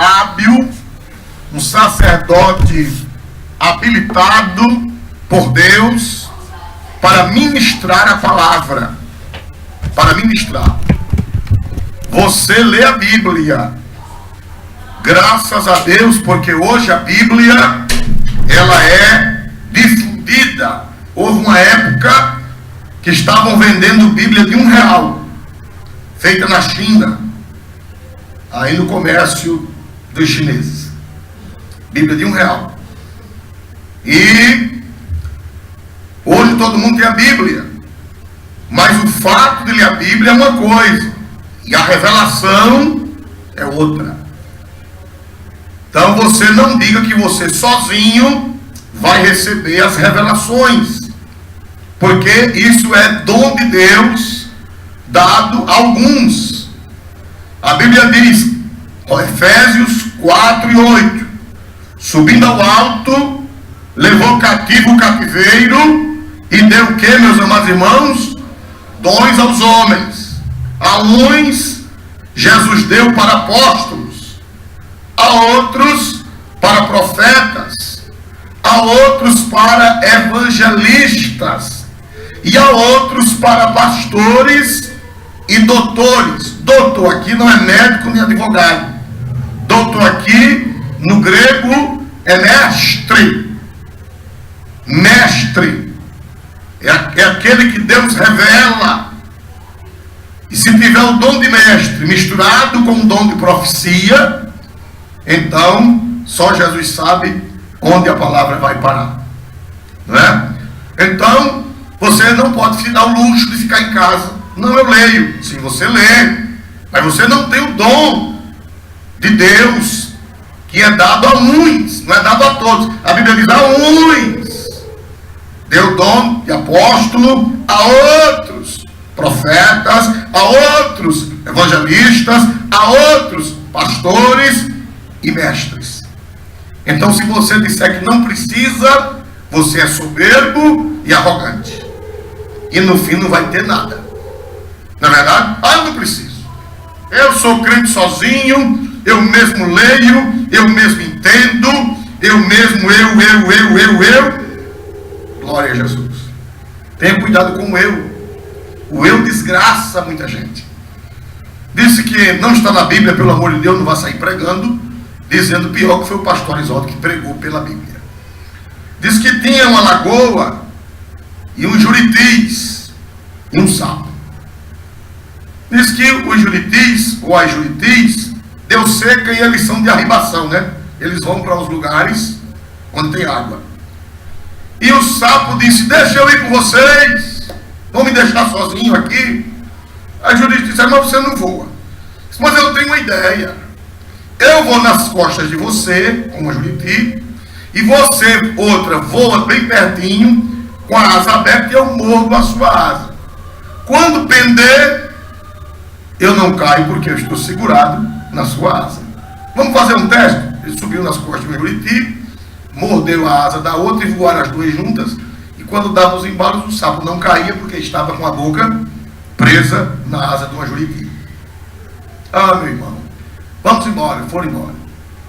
hábil, um sacerdote habilitado por Deus para ministrar a palavra. Para ministrar. Você lê a Bíblia. Graças a Deus, porque hoje a Bíblia, ela é difundida. Houve uma época que estavam vendendo Bíblia de R$1, feita na China, aí no comércio dos chineses. Bíblia de R$1. E hoje todo mundo tem a Bíblia, mas o fato de ler a Bíblia é uma coisa, e a revelação é outra. Então você não diga que você sozinho vai receber as revelações, porque isso é dom de Deus dado a alguns. A Bíblia diz, Efésios 4:8, subindo ao alto, levou cativo o cativeiro e deu o que, meus amados irmãos? Dons aos homens. A uns Jesus deu para apóstolos, a outros para profetas, a outros para evangelistas e a outros para pastores e doutores. Doutor aqui não é médico nem advogado. Doutor aqui no grego é mestre. Mestre é aquele que Deus revela. E se tiver o dom de mestre misturado com o dom de profecia, então só Jesus sabe onde a palavra vai parar, não é? Então você não pode se dar o luxo de ficar em casa. Não, eu leio. Sim, você lê, mas você não tem o dom de Deus, que é dado a uns, não é dado a todos. A Bíblia diz a uns. Deu dom de apóstolo a outros, profetas a outros, evangelistas a outros, pastores e mestres. Então, se você disser que não precisa, você é soberbo e arrogante. E no fim não vai ter nada. Não é verdade? Ah, eu não preciso. Eu sou crente sozinho, eu mesmo leio, eu mesmo entendo, eu mesmo, eu. Glória a Jesus. Tenha cuidado com o eu. O eu desgraça muita gente. Disse que não está na Bíblia, pelo amor de Deus, não vai sair pregando, dizendo pior que foi o pastor Isoldo que pregou pela Bíblia. Diz que tinha uma lagoa e um juritis e um sapo. Diz que os juritis ou as juritis deu seca e eles são de arribação, né? Eles vão para os lugares onde tem água. E o sapo disse, deixa eu ir com vocês, vão me deixar sozinho aqui. A juritis disse, mas você não voa. Disse, mas eu tenho uma ideia. Eu vou nas costas de você, como a juriti, e você, outra, voa bem pertinho, com a asa aberta, e eu mordo a sua asa. Quando pender, eu não caio, porque eu estou segurado na sua asa. Vamos fazer um teste? Ele subiu nas costas do juriti, mordeu a asa da outra e voaram as duas juntas. E quando dava os embalos, o sapo não caía, porque estava com a boca presa na asa de uma juriti. Ah, meu irmão, vamos embora. Foram embora.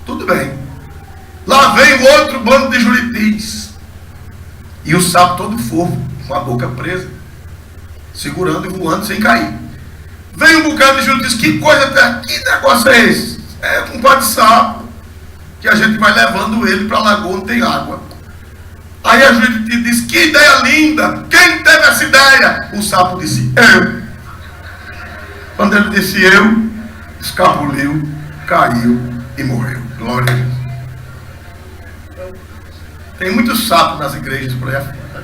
Tudo bem. Lá vem o outro bando de juritis. E o sapo todo fofo, com a boca presa, segurando e voando sem cair. Vem um bocado de juritis. Que coisa, que negócio é esse? É um pá de sapo, que a gente vai levando ele para a lagoa onde tem água. Aí a juriti diz, que ideia linda. Quem teve essa ideia? O sapo disse, eu. Quando ele disse eu, escapuliu, caiu e morreu. Glória a Deus. Tem muitos sapos nas igrejas por aí afora.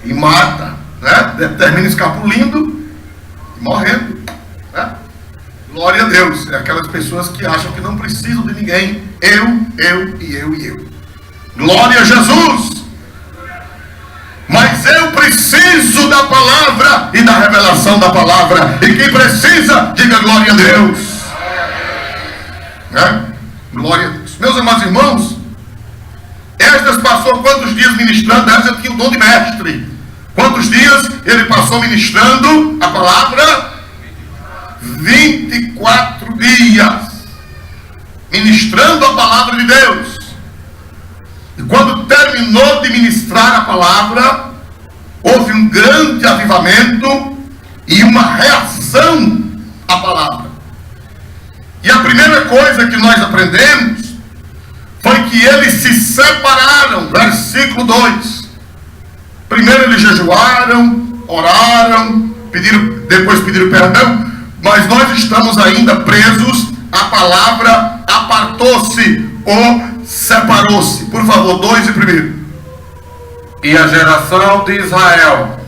E mata, né? Termina escapulindo e morrendo, né? Glória a Deus. É aquelas pessoas que acham que não precisam de ninguém. Eu. Glória a Jesus. Mas eu preciso da palavra e da revelação da palavra. E quem precisa, diga glória a Deus. Né? Glória a Deus. Meus amados irmãos, Esdras passou quantos dias ministrando? Esdras tinha o dom de mestre. Quantos dias ele passou ministrando a palavra? 24 dias ministrando a palavra de Deus. E quando terminou de ministrar a palavra, houve um grande avivamento e uma reação à palavra. E a primeira coisa que nós aprendemos foi que eles se separaram. Versículo 2. Primeiro eles jejuaram, oraram, depois pediram perdão, mas nós estamos ainda presos à palavra apartou-se ou separou-se. Por favor, 2 e primeiro. E a geração de Israel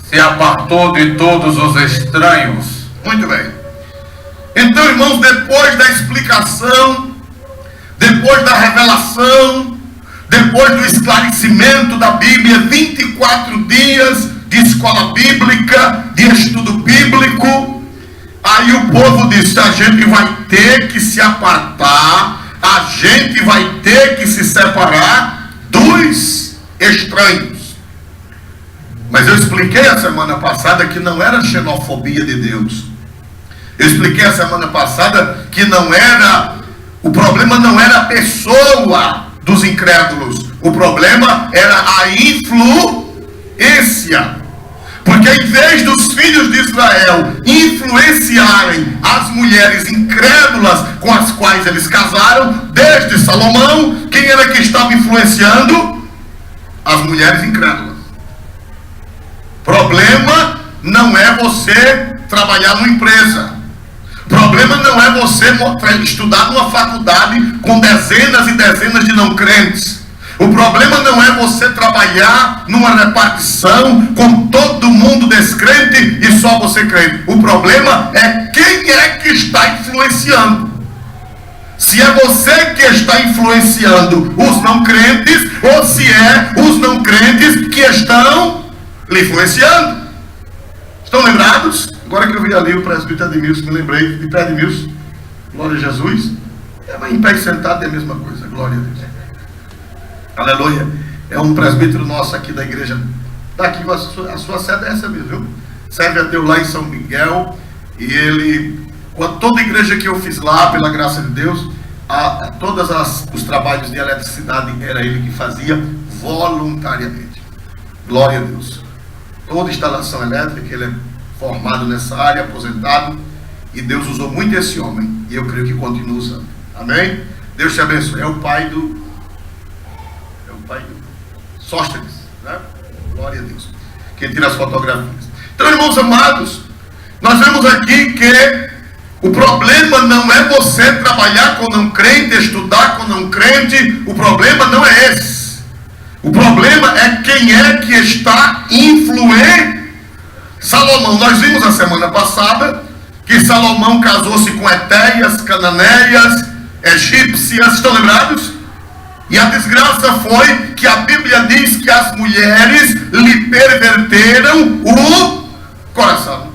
se apartou de todos os estranhos. Muito bem. Então, irmãos, depois da explicação, depois da revelação, depois do esclarecimento da Bíblia, 24 dias de escola bíblica, de estudo bíblico, aí o povo disse: a gente vai ter que se apartar, a gente vai ter que se separar dos estranhos. Mas eu expliquei a semana passada que não era xenofobia de Deus. Eu expliquei a semana passada que o problema não era a pessoa dos incrédulos, o problema era a influência. Porque em vez dos filhos de Israel influenciarem as mulheres incrédulas com as quais eles casaram, desde Salomão, quem era que estava influenciando? As mulheres incrédulas. Problema não é você trabalhar numa empresa. Problema não é você estudar numa faculdade com dezenas e dezenas de não crentes. O problema não é você trabalhar numa repartição com todo mundo descrente e só você crente. O problema é quem é que está influenciando. Se é você que está influenciando os não crentes, ou se é os não crentes que estão lhe influenciando. Estão lembrados? Agora que eu vi ali o presbítero Edmilson, me lembrei de Edmilson. Glória a Jesus. Em pé e sentado é a mesma coisa. Glória a Deus. Aleluia. É um presbítero nosso aqui da igreja. Daqui a sua sede é essa mesmo, viu? Serve a Deus lá em São Miguel. E ele, toda igreja que eu fiz lá, pela graça de Deus, todos os trabalhos de eletricidade era ele que fazia voluntariamente. Glória a Deus. Toda instalação elétrica, ele é formado nessa área, aposentado. E Deus usou muito esse homem. E eu creio que continua usando. Amém? Deus te abençoe. É o pai do Sóstenes, né? Glória a Deus. Quem tira as fotografias. Então, irmãos amados, nós vemos aqui que o problema não é você trabalhar com não crente, estudar com não crente. O problema não é esse. O problema é quem é que está influenciando. Salomão, nós vimos a semana passada que Salomão casou-se com etéias, cananeias, egípcias. Estão lembrados? E a desgraça foi que a Bíblia diz que as mulheres lhe perverteram o coração.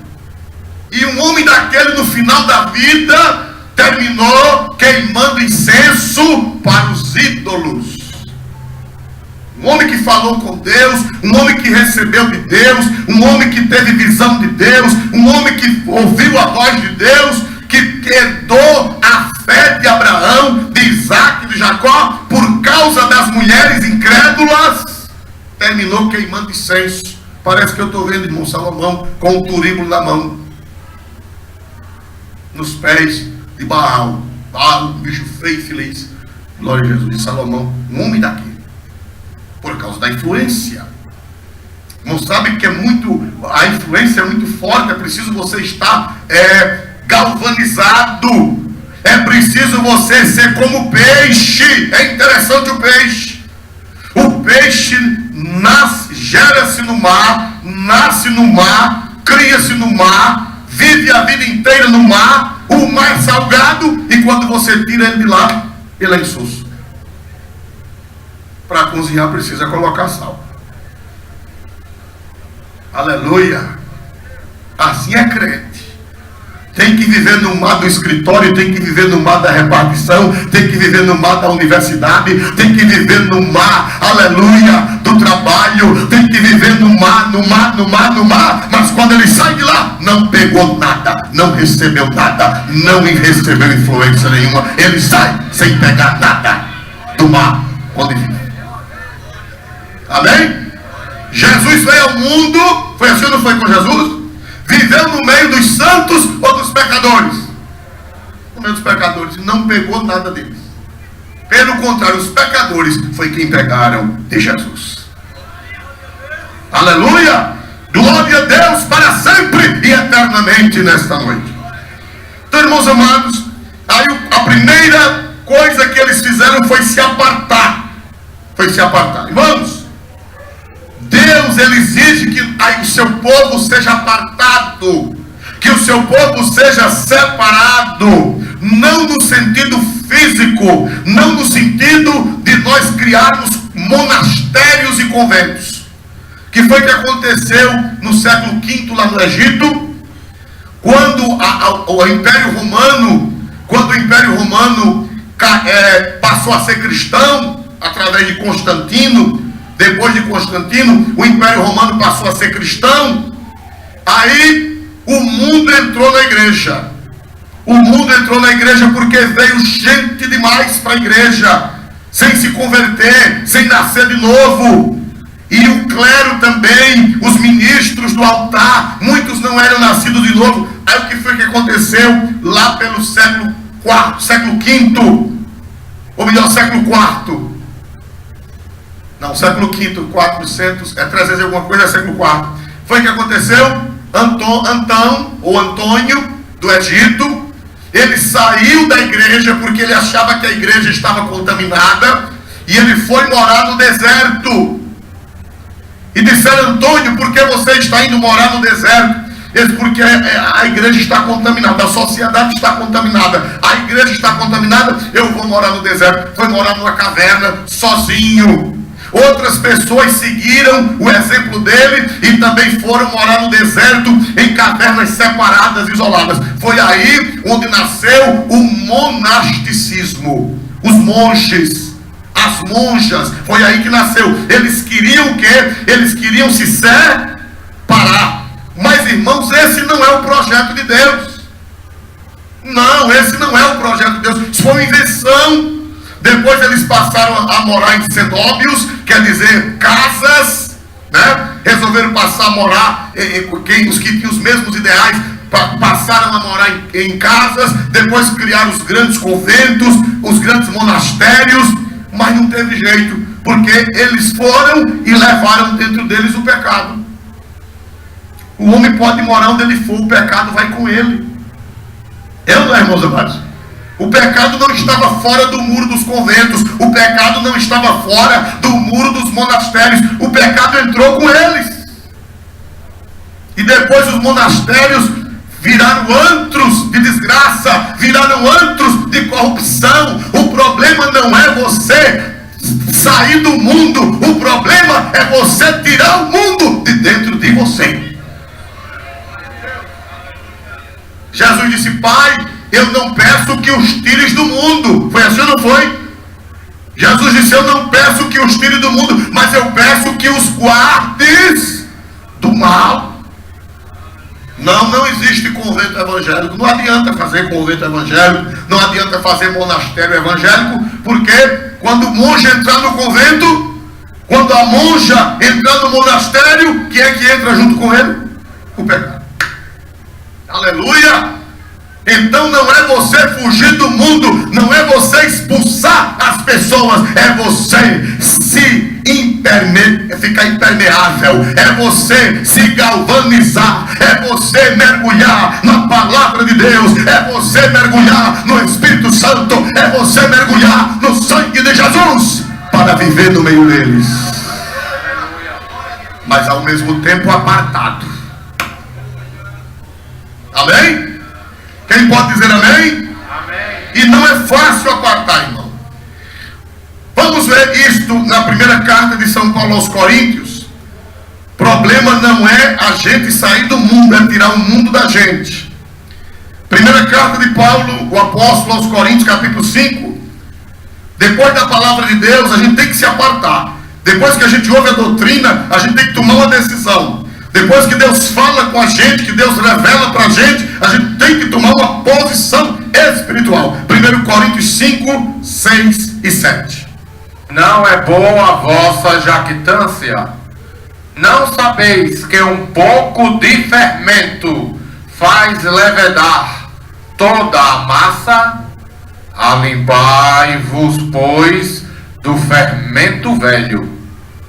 E um homem daquele, no final da vida, terminou queimando incenso para os ídolos. Um homem que falou com Deus, um homem que recebeu de Deus, um homem que teve visão de Deus, um homem que ouviu a voz de Deus, que herdou a fé de Abraão, de Isaac, de Jacó, por causa das mulheres incrédulas, terminou queimando incenso. Parece que eu estou vendo irmão Salomão com um turíbulo na mão, nos pés de Baal. Baal, um bicho feio e feliz. Glória a Jesus. De Salomão, um homem daqui, por causa da influência. Não sabe que a influência é muito forte. É preciso você estar galvanizado. É preciso você ser como peixe. É interessante o peixe. O peixe gera-se no mar, nasce no mar, cria-se no mar, vive a vida inteira no mar. O mar é salgado e quando você tira ele de lá, ele é insosso. Para cozinhar precisa colocar sal. Aleluia. Assim é crente. tem que viver no mar do escritório, tem que viver no mar da repartição, tem que viver no mar da universidade, tem que viver no mar, aleluia, do trabalho, tem que viver no mar, mas quando ele sai de lá, não pegou nada, não recebeu nada, não recebeu influência nenhuma, ele sai sem pegar nada do mar, quando ele vive. Amém? Jesus veio ao mundo, foi assim ou não foi com Jesus? Viveu no meio dos santos ou dos pecadores? No meio dos pecadores, não pegou nada deles. Pelo contrário, os pecadores foi quem pegaram de Jesus. Aleluia! Glória a Deus para sempre e eternamente nesta noite. Então, irmãos amados, aí a primeira coisa que eles fizeram foi se apartar. Foi se apartar. Irmãos, Deus, ele exige que o seu povo seja apartado, que o seu povo seja separado, não no sentido físico, não no sentido de nós criarmos monastérios e conventos, que foi que aconteceu no século V lá no Egito, quando o Império Romano passou a ser cristão através de Constantino. Depois de Constantino, o Império Romano passou a ser cristão. Aí o mundo entrou na igreja. O mundo entrou na igreja porque veio gente demais para a igreja, sem se converter, sem nascer de novo. E o clero também, os ministros do altar, muitos não eram nascidos de novo. Aí o que foi que aconteceu lá pelo século V, ou melhor, século IV. Não, século V, 400, 300 alguma coisa, é século IV. Foi o que aconteceu? Antônio, do Egito, ele saiu da igreja porque ele achava que a igreja estava contaminada, e ele foi morar no deserto. E disseram: Antônio, por que você está indo morar no deserto? Ele disse: porque a igreja está contaminada, a sociedade está contaminada, a igreja está contaminada, eu vou morar no deserto. Foi morar numa caverna, sozinho. Outras pessoas seguiram o exemplo dele e também foram morar no deserto, em cavernas separadas, isoladas. Foi aí onde nasceu o monasticismo. Os monges, as monjas, foi aí que nasceu. Eles queriam o quê? Eles queriam se separar. Mas, irmãos, esse não é o projeto de Deus. Não, esse não é o projeto de Deus. Isso foi uma invenção. Depois eles passaram a morar em cenóbios, quer dizer, casas, né? Resolveram passar a morar, os que tinham os mesmos ideais, passaram a morar em casas. Depois criaram os grandes conventos, os grandes monastérios, mas não teve jeito, porque eles foram e levaram dentro deles o pecado. O homem pode morar onde ele for, o pecado vai com ele. Não é, irmãos amados? O pecado não estava fora do muro dos conventos, o pecado não estava fora do muro dos monastérios, o pecado entrou com eles. E depois os monastérios viraram antros de desgraça, viraram antros de corrupção. O problema não é você sair do mundo, o problema é você tirar o mundo de dentro de você. Jesus disse: Pai, eu não peço que os tires do mundo. Foi assim ou não foi? Jesus disse: eu não peço que os tires do mundo, mas eu peço que os guardes do mal. Não existe convento evangélico. Não adianta fazer convento evangélico, não adianta fazer monastério evangélico, porque quando o monge entrar no convento, quando a monja entrar no monastério, quem é que entra junto com ele? O pecado. Aleluia! Então não é você fugir do mundo, não é você expulsar as pessoas, é você ficar impermeável, é você se galvanizar, é você mergulhar na palavra de Deus, é você mergulhar no Espírito Santo, é você mergulhar no sangue de Jesus para viver no meio deles, mas ao mesmo tempo apartado. Amém? Quem pode dizer amém? Amém. E não é fácil apartar, irmão. Vamos ver isto na primeira carta de São Paulo aos Coríntios. Problema não é a gente sair do mundo, é tirar o mundo da gente. Primeira carta de Paulo, o apóstolo aos Coríntios, capítulo 5. Depois da palavra de Deus, a gente tem que se apartar. Depois que a gente ouve a doutrina, a gente tem que tomar uma decisão. Depois que Deus fala com a gente, que Deus revela para a gente tem que tomar uma posição espiritual. 1 Coríntios 5, 6 e 7. Não é boa a vossa jactância. Não sabeis que um pouco de fermento faz levedar toda a massa? Alimpai-vos, pois, do fermento velho,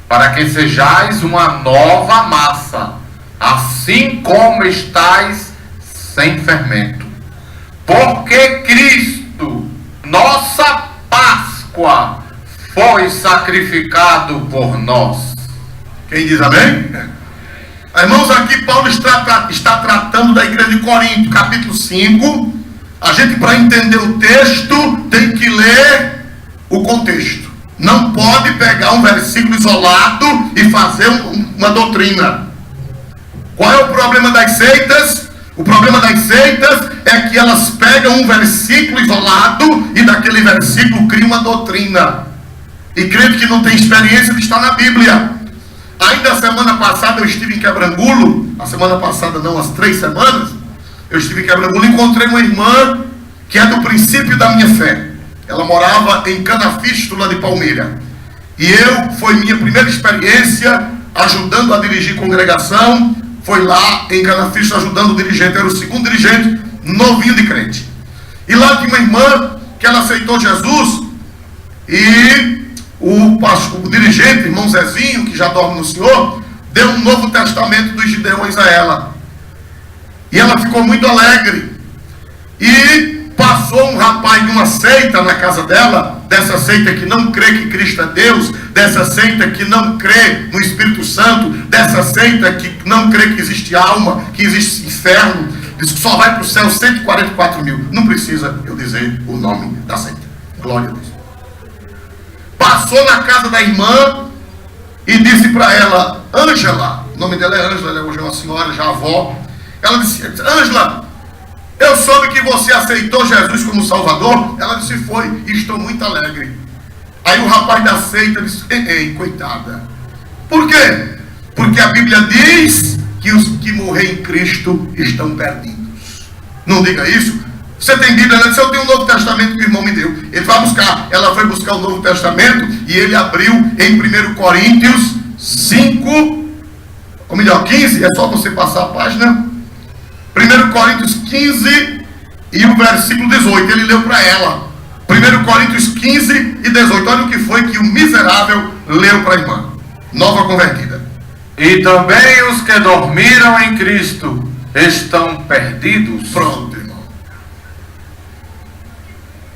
para que sejais uma nova massa, assim como estáis sem fermento. Porque Cristo, nossa Páscoa, foi sacrificado por nós. Quem diz amém? Irmãos, aqui Paulo está tratando da igreja de Corinto, capítulo 5. A gente, para entender o texto, tem que ler o contexto. Não pode pegar um versículo isolado e fazer uma doutrina. Qual é o problema das seitas? O problema das seitas é que elas pegam um versículo isolado e daquele versículo criam uma doutrina. E crente que não tem experiência de estar na Bíblia. Ainda a semana passada eu estive em Quebrangulo. A semana passada não, as 3 semanas. Eu estive em Quebrangulo e encontrei uma irmã que é do princípio da minha fé. Ela morava em Canafístula de Palmeira. E foi minha primeira experiência ajudando a dirigir congregação. Foi lá em Canafístula ajudando o dirigente. Era o segundo dirigente, novinho de crente. E lá tinha uma irmã que ela aceitou Jesus. E o dirigente, irmão Zezinho, que já dorme no Senhor, deu um Novo Testamento dos Gideões a ela. E ela ficou muito alegre. E passou um rapaz de uma seita na casa dela, dessa seita que não crê que Cristo é Deus, dessa seita que não crê no Espírito Santo, dessa seita que não crê que existe alma, que existe inferno, diz que só vai para o céu 144 mil. Não precisa eu dizer o nome da seita. Glória a Deus. Passou na casa da irmã e disse para ela, Ângela, o nome dela é Ângela, ela hoje é uma senhora, já avó. Ela disse, Ângela, eu soube que você aceitou Jesus como Salvador. Ela disse, foi, e estou muito alegre. Aí o rapaz da seita disse, ei, coitada. Por quê? Porque a Bíblia diz que os que morrem em Cristo estão perdidos. Não diga isso. Você tem Bíblia? Ela disse, eu tenho um Novo Testamento que o irmão me deu. Ele vai buscar. Ela foi buscar o Novo Testamento e ele abriu em 1 Coríntios 5, ou melhor, 15. É só você passar a página. 1 Coríntios 15 e o versículo 18. Ele leu para ela. 1 Coríntios 15 e 18. Olha o que foi que o miserável leu para a irmã nova convertida. E também os que dormiram em Cristo estão perdidos. Pronto, irmão.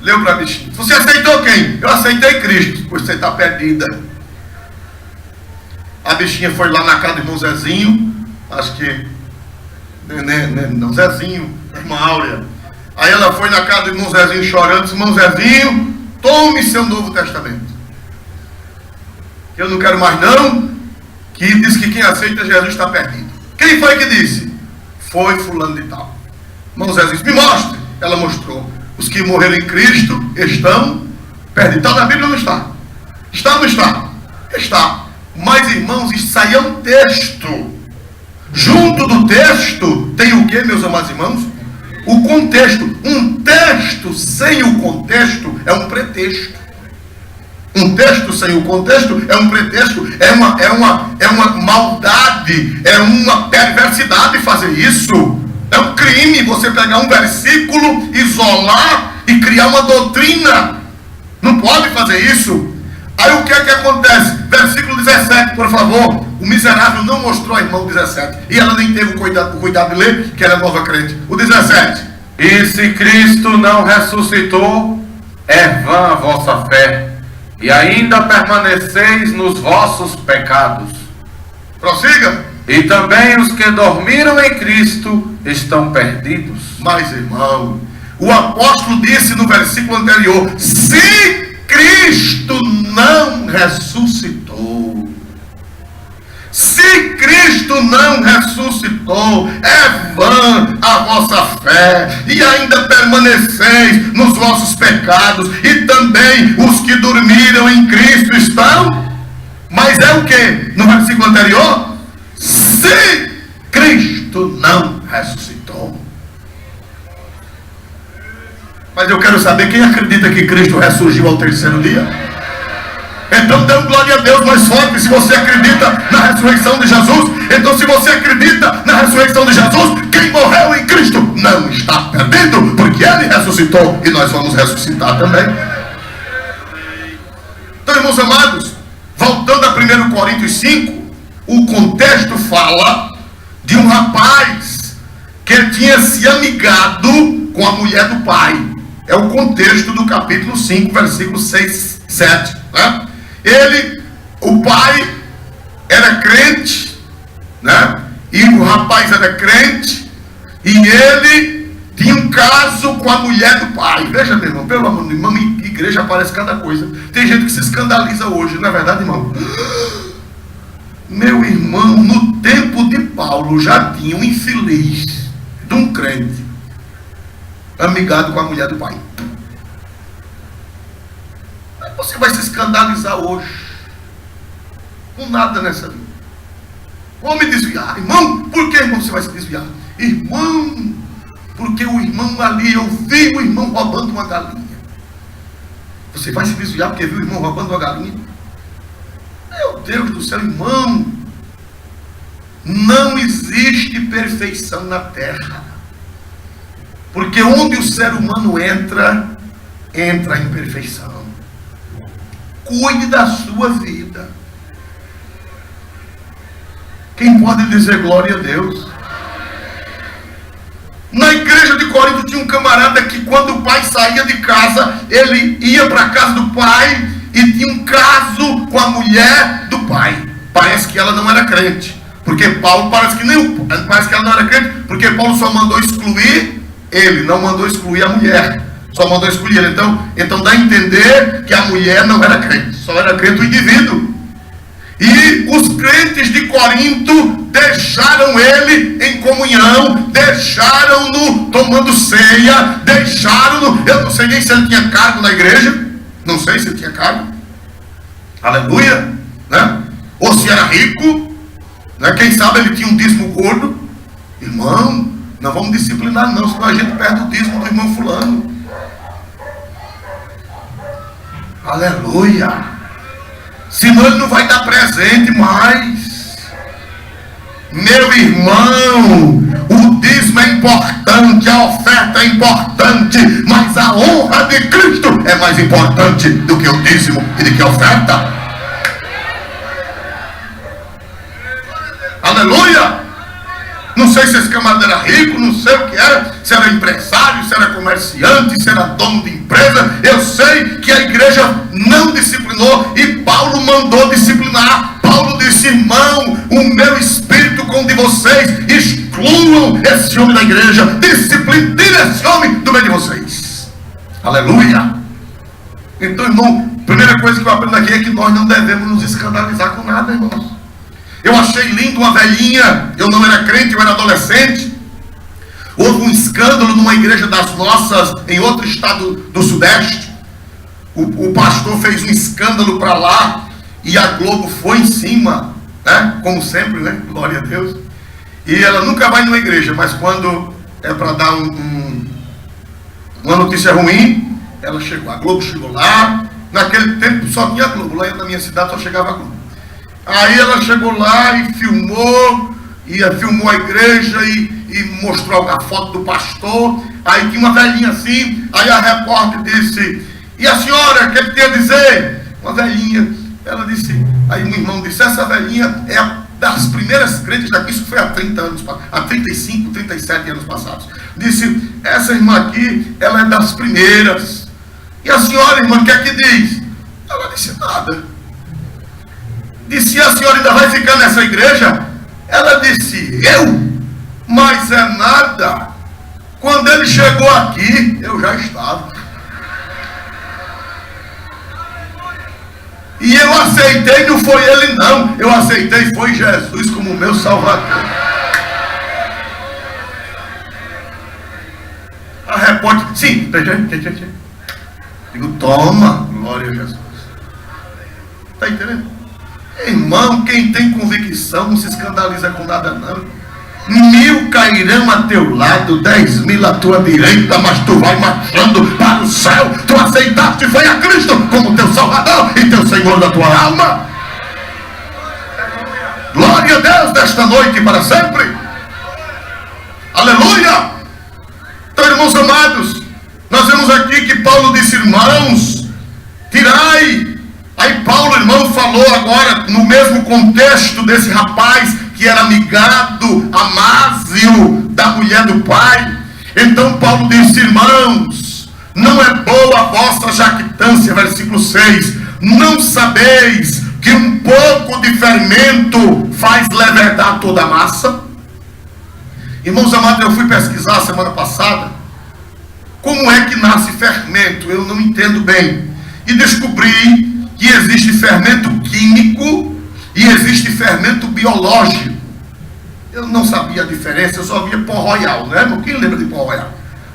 Leu para a bichinha. Você aceitou quem? Eu aceitei Cristo. Pois você está perdida. A bichinha foi lá na casa do irmão Zezinho. Acho que não, Zezinho, irmã Áurea. Aí ela foi na casa do irmão Zezinho chorando. Disse, irmão Zezinho, tome seu Novo Testamento. Eu não quero mais não. Que diz que quem aceita Jesus está perdido. Quem foi que disse? Foi fulano de tal. Irmão Zezinho disse, me mostre. Ela mostrou. Os que morreram em Cristo estão perdidos. Está na Bíblia ou não está? Está ou não está? Está. Mas irmãos, isso aí é um texto. Junto do texto tem o que, meus amados irmãos? O contexto. Um texto sem o contexto é um pretexto. Um texto sem o contexto é um pretexto, é uma maldade, é uma perversidade fazer isso. É um crime você pegar um versículo, isolar e criar uma doutrina. Não pode fazer isso. Aí o que é que acontece? Versículo 17, por favor. O miserável não mostrou a irmã o 17. E ela nem teve o cuidado de ler, que era nova crente. O 17. E se Cristo não ressuscitou, é vã a vossa fé, e ainda permaneceis nos vossos pecados. Prossiga. E também os que dormiram em Cristo estão perdidos. Mas, irmão, o apóstolo disse no versículo anterior, se Cristo não ressuscitou, se Se Cristo não ressuscitou, é vã a vossa fé, e ainda permaneceis nos vossos pecados, e também os que dormiram em Cristo estão. Mas é o que? No versículo anterior, se Cristo não ressuscitou. Mas eu quero saber quem acredita que Cristo ressurgiu ao terceiro dia. Então dê glória a Deus mais forte se você acredita na ressurreição de Jesus. Então, se você acredita na ressurreição de Jesus, quem morreu em Cristo não está perdendo, porque Ele ressuscitou e nós vamos ressuscitar também. Então, irmãos amados, voltando a 1 Coríntios 5, o contexto fala de um rapaz que tinha se amigado com a mulher do pai. É o contexto do capítulo 5, versículos 6, 7, né? O pai era crente, né? E o rapaz era crente, e ele tinha um caso com a mulher do pai. Veja, meu irmão, pelo amor de Deus, irmão, igreja aparece cada coisa. Tem gente que se escandaliza hoje, não é verdade, irmão? Meu irmão, no tempo de Paulo já tinha um infeliz de um crente amigado com a mulher do pai. Você vai se escandalizar hoje com nada nessa vida. Vou me desviar, irmão. Por que, irmão, você vai se desviar? Irmão, porque o irmão ali, eu vi o irmão roubando uma galinha. Você vai se desviar porque viu o irmão roubando uma galinha? Meu Deus do céu, irmão, não existe perfeição na terra, porque onde o ser humano entra a imperfeição. Cuide da sua vida. Quem pode dizer glória a Deus? Na igreja de Corinto tinha um camarada que, quando o pai saía de casa, ele ia para a casa do pai e tinha um caso com a mulher do pai. Parece que ela não era crente, porque Paulo parece que ela não era crente, porque Paulo só mandou excluir ele, não mandou excluir a mulher. Só mandou excluir ele. Então dá a entender que a mulher não era crente, só era crente o indivíduo. E os crentes de Corinto deixaram ele em comunhão, deixaram-no tomando ceia, deixaram-no, eu não sei nem se ele tinha cargo na igreja, não sei se ele tinha cargo, aleluia, né? Ou se era rico, né? Quem sabe ele tinha um dízimo gordo. Irmão, não vamos disciplinar não, senão a gente perde o dízimo do irmão fulano. Aleluia. Senão ele não vai dar presente mais. Meu irmão, o dízimo é importante, a oferta é importante, mas a honra de Cristo é mais importante do que o dízimo e do que a oferta. Aleluia. Não sei se esse camarada era rico, não sei o que era, se era empresário, se era comerciante, se era dono de empresa. Eu sei que a igreja não disciplinou e Paulo mandou disciplinar. Paulo disse: irmão, o meu espírito com o de vocês, excluam esse homem da igreja, disciplinem, tirem esse homem do meio de vocês. Aleluia. Então, irmão, a primeira coisa que eu aprendo aqui é que nós não devemos nos escandalizar com nada, irmãos. Eu achei lindo uma velhinha, eu não era crente, eu era adolescente. Houve um escândalo numa igreja das nossas, em outro estado do Sudeste. O pastor fez um escândalo para lá, e a Globo foi em cima, né? Como sempre, né? Glória a Deus. E ela nunca vai numa igreja, mas quando é para dar uma notícia ruim, ela chegou. A Globo chegou lá. Naquele tempo só tinha a Globo, lá na minha cidade só chegava a Globo. Aí ela chegou lá e filmou a igreja e mostrou a foto do pastor. Aí tinha uma velhinha assim. Aí a repórter disse: e a senhora, o que tem a dizer? Uma velhinha. Ela disse, aí um irmão disse: essa velhinha é das primeiras crentes daqui. Isso foi há 30 anos, há 35, 37 anos passados. Disse: essa irmã aqui, ela é das primeiras. E a senhora, irmã, o que é que diz? Ela disse: nada. Disse: a senhora ainda vai ficar nessa igreja? Ela disse: eu? Mas é nada. Quando ele chegou aqui, eu já estava. E eu aceitei, não foi ele não. Eu aceitei, foi Jesus como meu Salvador. A repórter, sim. Digo, toma, glória a Jesus. Está entendendo? Irmão, quem tem convicção não se escandaliza com nada não. 1000 cairão a teu lado, 10.000 à tua direita, mas tu vai marchando para o céu. Tu aceitaste, foi a Cristo como teu Salvador e teu Senhor da tua alma. Glória a Deus desta noite e para sempre. Aleluia. Então, irmãos amados, nós vemos aqui que Paulo disse, irmãos, tirai. Aí Paulo, irmão, falou agora no mesmo contexto desse rapaz que era amigado, amásio da mulher do pai. Então Paulo disse, irmãos, não é boa a vossa jactância, versículo 6. Não sabeis que um pouco de fermento faz levedar toda a massa? Irmãos amados, eu fui pesquisar semana passada como é que nasce fermento. Eu não entendo bem. E descobri que existe fermento químico e existe fermento biológico. Eu não sabia a diferença, eu só via pó royal, né, irmão? Quem lembra de pó royal?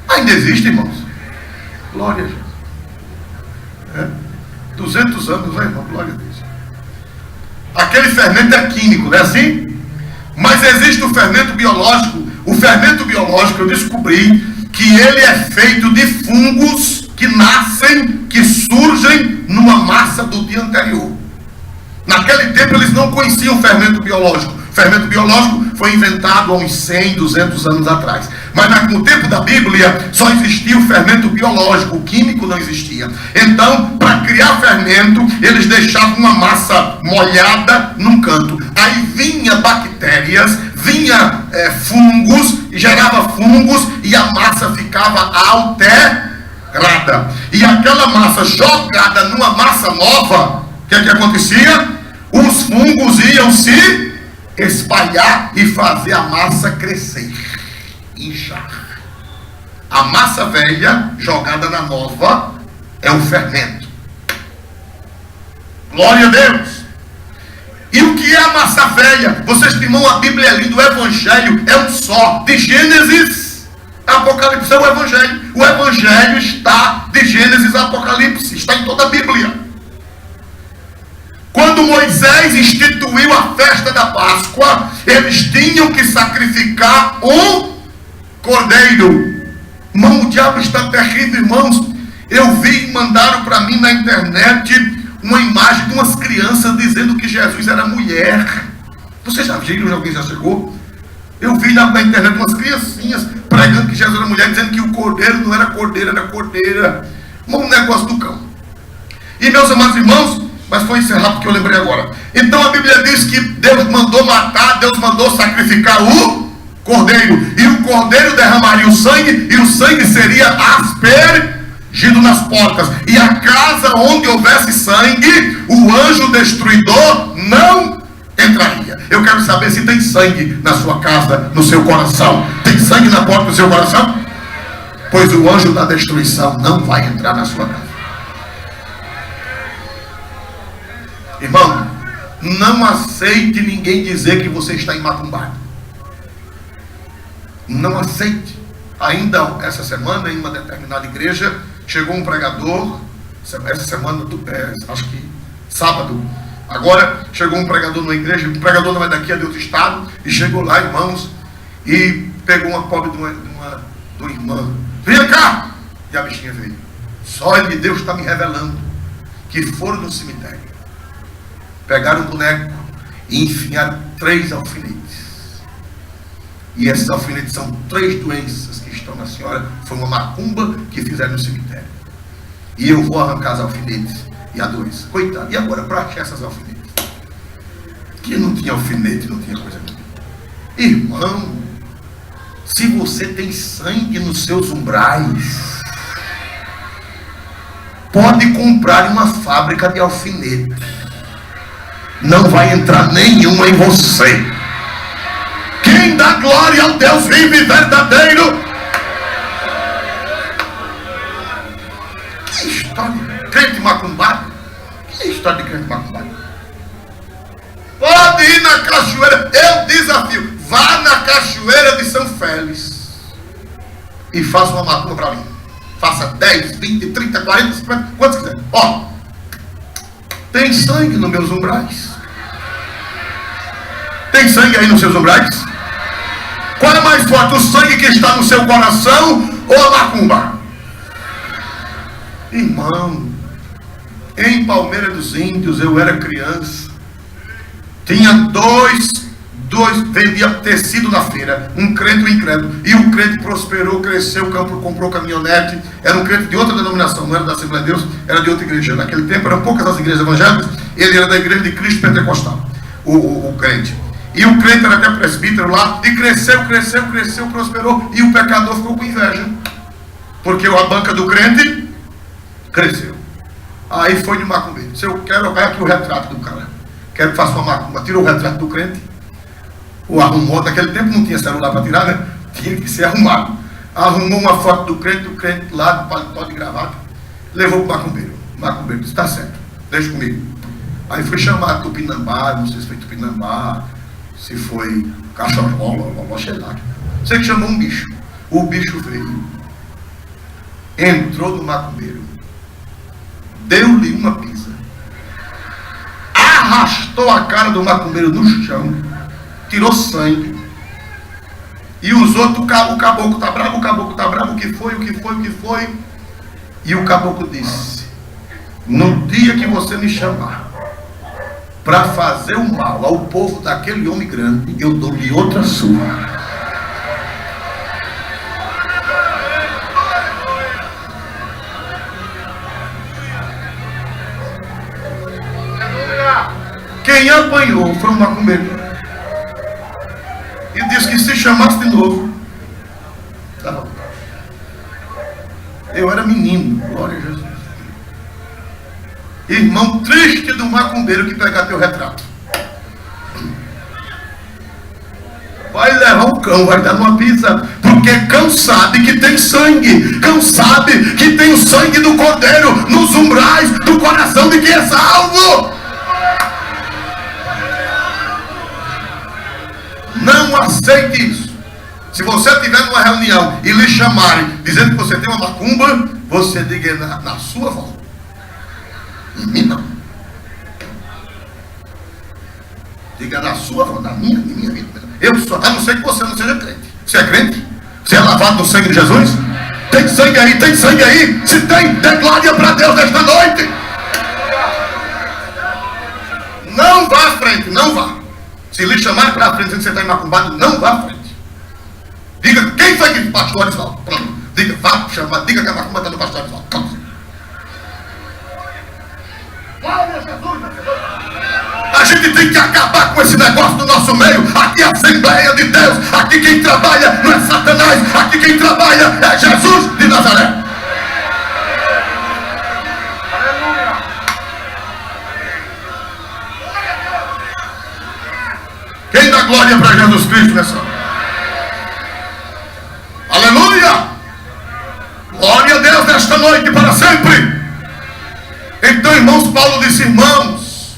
Ainda existe, irmãos? Glória a Jesus. 200 anos, né, irmão? Glória a Deus. Aquele fermento é químico, não é assim? Mas existe o fermento biológico. O fermento biológico, eu descobri que ele é feito de fungos que nascem, que surgem numa massa do dia anterior. Naquele tempo eles não conheciam fermento biológico. O fermento biológico foi inventado há uns 100, 200 anos atrás. Mas no tempo da Bíblia só existia o fermento biológico, o químico não existia. Então, para criar fermento, eles deixavam uma massa molhada num canto. Aí vinha bactérias, vinha fungos, gerava fungos e a massa ficava alterada. E aquela massa jogada numa massa nova, o que é que acontecia? Os fungos iam se espalhar e fazer a massa crescer, inchar. A massa velha jogada na nova é o fermento. Glória a Deus. E o que é a massa velha? Vocês que irmão, a Bíblia é linda, o Evangelho é um só, de Gênesis a Apocalipse é o Evangelho. O Evangelho está de Gênesis a Apocalipse, está em toda a Bíblia. Quando Moisés instituiu a festa da Páscoa, eles tinham que sacrificar um cordeiro. Irmão, o diabo está terrível, irmãos. Eu vi, mandaram para mim na internet uma imagem de umas crianças dizendo que Jesus era mulher. Vocês já viram? Alguém já chegou? Eu vi na internet umas criancinhas pregando que Jesus era mulher, dizendo que o cordeiro não era cordeiro, era cordeira. Um negócio do cão. E meus amados irmãos, mas foi encerrado porque eu lembrei agora. Então a Bíblia diz que Deus mandou matar, Deus mandou sacrificar o cordeiro. E o cordeiro derramaria o sangue, e o sangue seria aspergido nas portas. E a casa onde houvesse sangue, o anjo destruidor não entraria. Eu quero saber se tem sangue na sua casa, no seu coração. Tem sangue na porta do seu coração? Pois o anjo da destruição não vai entrar na sua casa. Irmão, não aceite ninguém dizer que você está imacumbado. Não aceite. Ainda essa semana, em uma determinada igreja, chegou um pregador. Essa semana, acho que sábado. Agora, chegou um pregador numa igreja. O pregador não é daqui, é de outro estado. E chegou lá, irmãos, e pegou uma pobre de uma irmã. Venha cá! E a bichinha veio. Só ele, Deus está me revelando que foram no cemitério. Pegaram um boneco e enfiaram 3 alfinetes. E esses alfinetes são 3 doenças que estão na senhora. Foi uma macumba que fizeram no cemitério. E eu vou arrancar os alfinetes e a doença. Coitado. E agora, para achar essas alfinetes? Que não tinha alfinete, não tinha coisa nenhuma. Irmão, se você tem sangue nos seus umbrais, pode comprar uma fábrica de alfinete. Não vai entrar nenhuma em você. Quem dá glória ao Deus vivo e verdadeiro? Que história, crente macumbado. Que história de crente macumbado. Pode ir na cachoeira, eu desafio, vá na cachoeira de São Félix e faça uma macumba para mim. Faça 10, 20, 30, 40, 50, quantos quiser. Ó, tem sangue nos meus umbrais? Tem sangue aí nos seus umbrais? Qual é mais forte, o sangue que está no seu coração ou a macumba? Irmão, em Palmeira dos Índios, eu era criança, tinha dois vendia tecido na feira, um crente e um incrédulo, e o crente prosperou, cresceu, comprou caminhonete, era um crente de outra denominação, não era da Assembleia de Deus, era de outra igreja. Naquele tempo eram poucas as igrejas evangélicas, ele era da igreja de Cristo Pentecostal, o crente. E o crente era até presbítero lá, e cresceu, prosperou, e o pecador ficou com inveja, porque a banca do crente cresceu. Aí foi de macumbeiro. Se eu quero olhar aqui o retrato do cara, quero que faça uma macumba, tirou o retrato do crente, o arrumou, naquele tempo não tinha celular para tirar, né? Tinha que ser arrumado. Arrumou uma foto do crente lá, do paletó de gravata, levou para o macumbeiro. O macumbeiro disse, está certo, deixa comigo. Aí foi chamado Tupinambá, não sei se foi Tupinambá, se foi Cachorro, sei lá. Sei que chamou um bicho. O bicho veio, entrou no macumbeiro, deu-lhe uma pisa, arrastou a cara do macumbeiro no chão, tirou sangue, e os outros, o caboclo está bravo, o que foi? E o caboclo disse, no dia que você me chamar para fazer o mal ao povo daquele homem grande, eu dou-lhe outra surra. Quem apanhou foi um macumbeiro. E disse que se chamasse de novo, tá bom. Eu era menino, glória a Jesus. Irmão triste do macumbeiro que pegar teu retrato. Vai levar o cão, vai dar uma pizza, porque cão sabe que tem sangue, cão sabe que tem o sangue do cordeiro nos umbrais do coração de quem é salvo. Não aceite isso. Se você estiver numa reunião e lhe chamarem dizendo que você tem uma macumba, você diga na sua volta. Em mim não. Diga na sua volta, na minha vida. Eu só, a não ser que você não seja crente. Você é crente? Você é lavado no sangue de Jesus? Tem sangue aí, tem sangue aí. Se tem, dê glória para Deus nesta noite. Não vá à frente, não vá. Se lhe chamar para a frente dizendo que você está macumbado, não vá à frente. Diga, quem foi que pastor Arisvaldo? Pronto. Diga, vá chamar, diga que a macumba está no pastor Arisvaldo. Glória a Jesus. A gente tem que acabar com esse negócio do nosso meio. Aqui é a Assembleia de Deus. Aqui quem trabalha não é Satanás. Aqui quem trabalha é Jesus de Nazaré. Quem dá glória para Jesus Cristo nessa hora? Aleluia! Glória a Deus nesta noite para sempre. Então, irmãos, Paulo disse, irmãos,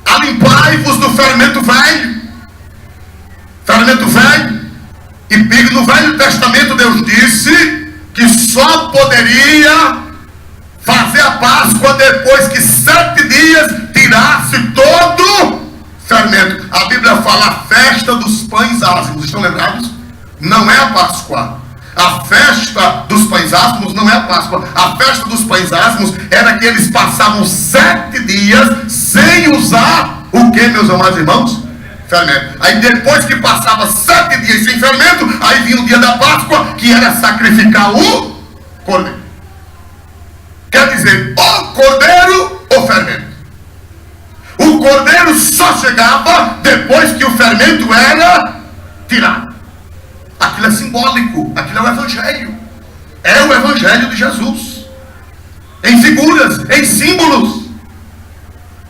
alimpai-vos do fermento velho. Fermento velho. E no Velho Testamento Deus disse que só poderia fazer a Páscoa depois que 7 dias tirasse todo fermento. A Bíblia fala a festa dos pães ázimos. Estão lembrados? Não é a Páscoa. A festa dos pães ázimos não é a Páscoa. A festa dos pães ázimos era que eles passavam 7 dias sem usar o que, meus amados irmãos? Fermento. Aí depois que passava 7 dias sem fermento, aí vinha o dia da Páscoa, que era sacrificar o cordeiro. Quer dizer, ou cordeiro ou fermento. O cordeiro só chegava depois que o fermento era tirado. Aquilo é simbólico, aquilo é o Evangelho. É o Evangelho de Jesus. Em figuras, em símbolos.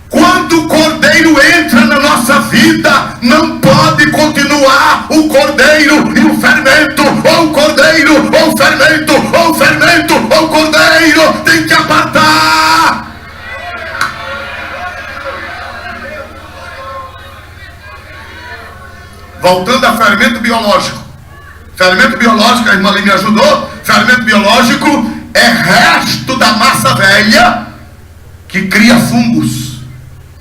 Quando o cordeiro entra na nossa vida, não pode continuar o cordeiro e o fermento, ou o cordeiro, ou o fermento, ou o fermento, ou o cordeiro. Tem que apartar. Voltando a fermento biológico. Fermento biológico, a irmã ali me ajudou. Fermento biológico é resto da massa velha que cria fungos.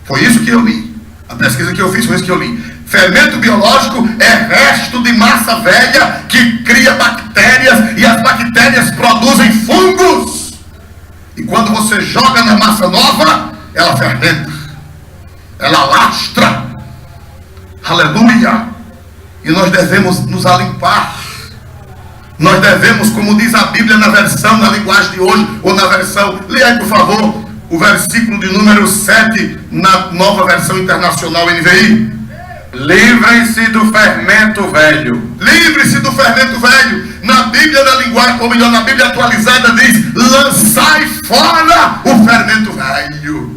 Foi isso que eu li. A pesquisa que eu fiz foi isso que eu li. Fermento biológico é resto de massa velha que cria bactérias e as bactérias produzem fungos. E quando você joga na massa nova, ela fermenta, ela lastra. Aleluia! E nós devemos nos alimpar. Nós devemos, como diz a Bíblia na versão, na linguagem de hoje, ou na versão, leia aí por favor, o versículo de número 7, na nova versão internacional NVI. Livrem-se do fermento velho. Livre-se do fermento velho. Na Bíblia da linguagem, ou melhor, na Bíblia atualizada diz: lançai fora o fermento velho.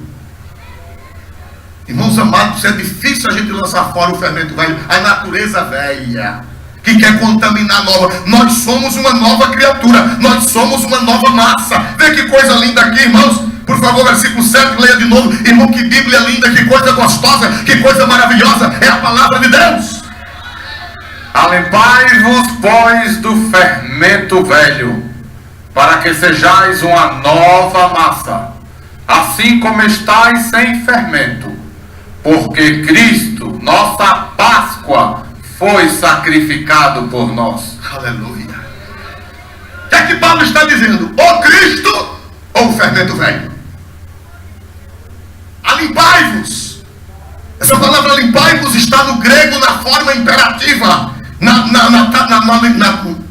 Irmãos amados, é difícil a gente lançar fora o fermento velho, a natureza velha que quer contaminar a nova. Nós somos uma nova criatura, nós somos uma nova massa. Vê que coisa linda aqui, irmãos. Por favor, versículo 7, leia de novo. Irmão, que Bíblia linda, que coisa gostosa, que coisa maravilhosa. É a palavra de Deus. Alimpai-vos, pois, do fermento velho, para que sejais uma nova massa, assim como estáis sem fermento, porque Cristo, nossa Páscoa, foi sacrificado por nós. Aleluia. O que é que Paulo está dizendo? Ou Cristo, ou o fermento velho. Alimpai-vos. Essa palavra alimpai-vos está no grego na forma imperativa.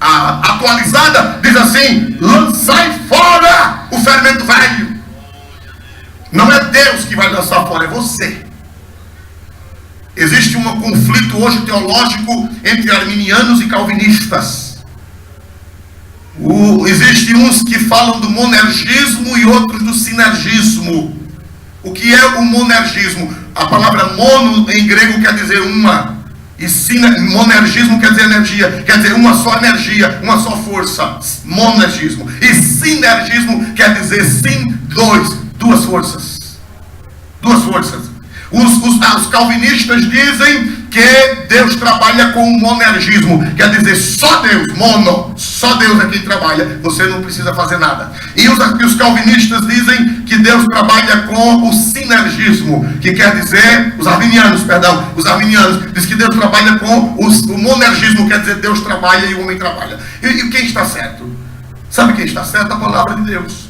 A atualizada diz assim: lançai fora o fermento velho. Não é Deus que vai lançar fora, é você. Existe um conflito hoje teológico entre arminianos e calvinistas. Existem uns que falam do monergismo e outros do sinergismo. O que é o monergismo? A palavra mono em grego quer dizer uma. E monergismo quer dizer energia. Quer dizer uma só energia, uma só força. Monergismo. E sinergismo quer dizer duas forças. Duas forças. Os calvinistas dizem que Deus trabalha com o monergismo, quer dizer só Deus, só Deus é quem trabalha, você não precisa fazer nada. E os calvinistas dizem que Deus trabalha com o sinergismo, que quer dizer, os arminianos dizem que Deus trabalha com o monergismo, quer dizer Deus trabalha e o homem trabalha. E quem está certo? Sabe quem está certo? A palavra de Deus.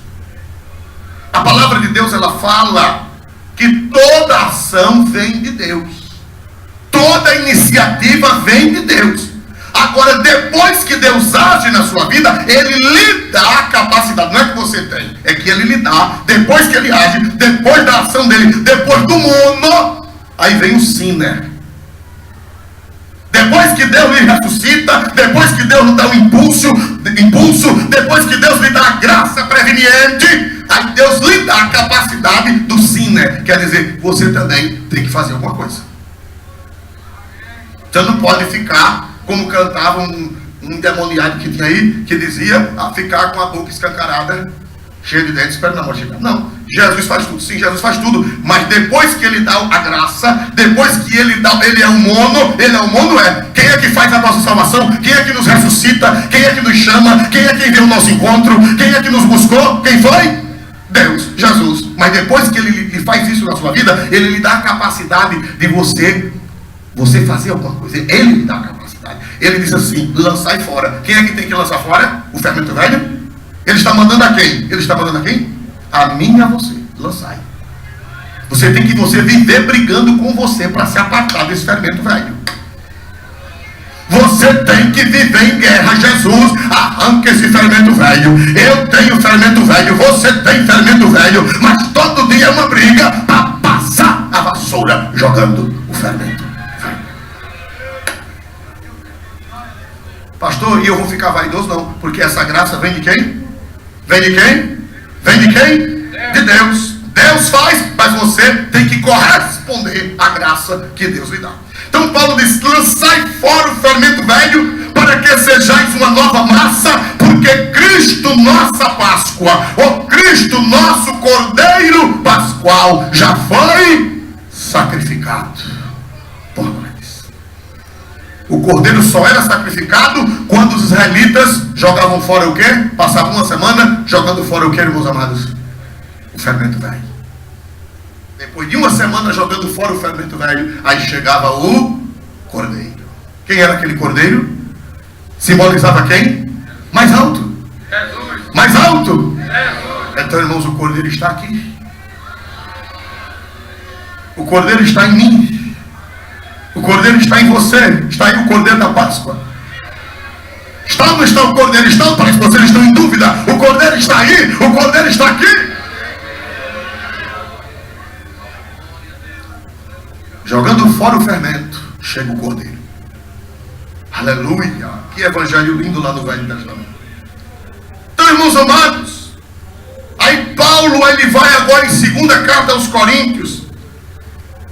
A palavra de Deus, ela fala que toda ação vem de Deus. Toda iniciativa vem de Deus. Agora, depois que Deus age na sua vida, Ele lhe dá a capacidade. Não é que você tem, é que Ele lhe dá. Depois que Ele age, depois da ação dEle, depois do mundo, aí vem o siner. Depois que Deus lhe ressuscita, depois que Deus lhe dá um impulso, depois que Deus lhe dá a graça preveniente, aí Deus lhe dá a capacidade do siner. Quer dizer, você também tem que fazer alguma coisa. Você não pode ficar como cantava um endemoniado que tinha aí, que dizia ficar com a boca escancarada, cheia de dentes, espera na morte. Não, Jesus faz tudo, sim, Jesus faz tudo, mas depois que Ele dá a graça, depois que Ele é o mono, quem é que faz a nossa salvação? Quem é que nos ressuscita? Quem é que nos chama? Quem é que veio o nosso encontro? Quem é que nos buscou? Quem foi? Deus, Jesus. Mas depois que Ele faz isso na sua vida, Ele lhe dá a capacidade de você fazer alguma coisa. Ele lhe dá a capacidade. Ele diz assim: lançai fora. Quem é que tem que lançar fora? O fermento velho? Ele está mandando a quem? Ele está mandando a quem? A mim e a você. Lançai. Você tem que viver brigando com você para se apartar desse fermento velho. Você tem que viver em guerra. Jesus, arranca esse fermento velho. Eu tenho fermento velho, você tem fermento velho, mas todo dia é uma briga para passar a vassoura jogando o fermento velho. Pastor, e eu vou ficar vaidoso? Não, porque essa graça vem de quem? Vem de quem? Vem de quem? De Deus. Deus faz, mas você tem que corresponder à graça que Deus lhe dá. Então Paulo diz: lançai fora o fermento velho, para que sejais uma nova massa, porque Cristo, nossa Páscoa, o Cristo, nosso Cordeiro Pascual, já foi sacrificado por nós. O cordeiro só era sacrificado quando os israelitas jogavam fora o quê? Passavam uma semana jogando fora o quê, irmãos amados? O fermento velho. Depois de uma semana jogando fora o fermento velho, aí chegava o cordeiro. Quem era aquele cordeiro? Simbolizava quem? Mais alto. Jesus. Mais alto. Jesus. Então, irmãos, o cordeiro está aqui. O cordeiro está em mim. O cordeiro está em você. Está aí o cordeiro da Páscoa. Está ou não está o cordeiro? Está, parece que vocês estão em dúvida. O cordeiro está aí. O cordeiro está aqui. Jogando fora o fermento, chega o cordeiro. Aleluia. Que evangelho lindo lá no Velho Testamento. Então, irmãos amados, aí Paulo ele vai agora em 2ª carta aos Coríntios.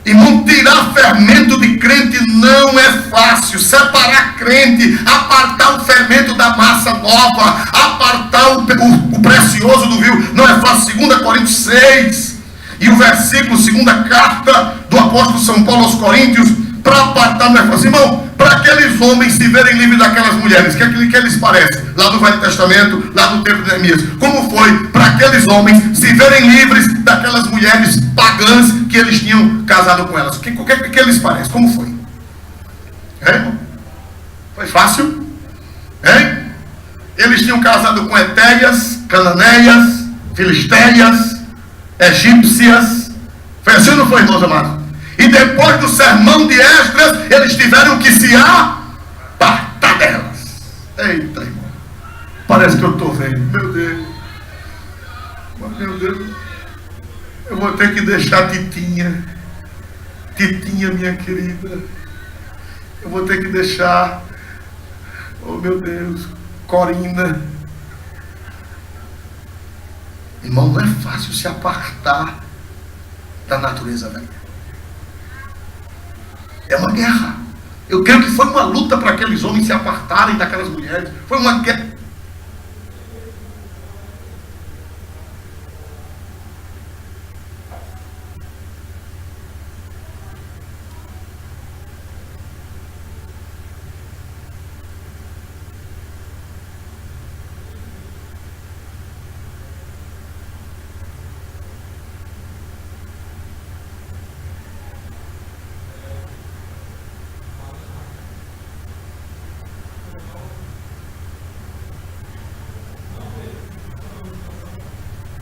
Irmão, tirar fermento de crente não é fácil. Separar crente, apartar o fermento da massa nova, apartar o precioso do vil, não é fácil. 2 Coríntios 6 e o versículo, 2ª carta do apóstolo São Paulo aos Coríntios, para apartar não é fácil. Irmão, para aqueles homens se verem livres daquelas mulheres, que eles parecem, lá do Velho Testamento, lá do tempo de Neemias, como foi para aqueles homens se verem livres daquelas mulheres pagãs que eles tinham casado com elas? O que eles parecem? Como foi? Hein? Foi fácil? Hein? Eles tinham casado com etéias, cananeias, filisteias, egípcias. Foi assim ou não foi, irmãos amados? E depois do sermão de Esdras, eles tiveram que se apartar delas. Eita, irmão. Parece que eu estou vendo. Meu Deus. Meu Deus. Eu vou ter que deixar Titinha. Titinha, minha querida. Eu vou ter que deixar, oh meu Deus, Corina. Irmão, não é fácil se apartar da natureza velha. É uma guerra. Eu creio que foi uma luta para aqueles homens se apartarem daquelas mulheres. Foi uma guerra.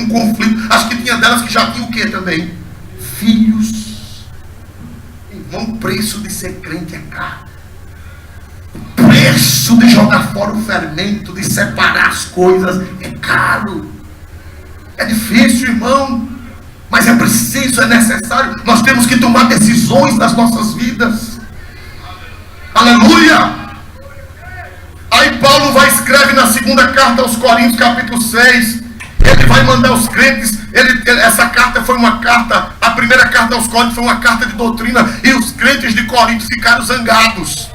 Um conflito. Acho que tinha delas que já tinha o que também? Filhos. Irmão, o preço de ser crente é caro. O preço de jogar fora o fermento, de separar as coisas, é caro. É difícil, irmão. Mas é preciso, é necessário. Nós temos que tomar decisões nas nossas vidas. Aleluia! Aí Paulo vai escrever na 2ª carta aos Coríntios, capítulo 6. Ele vai mandar os crentes. Essa carta foi uma carta. A primeira carta aos Coríntios foi uma carta de doutrina. E os crentes de Corinto ficaram zangados.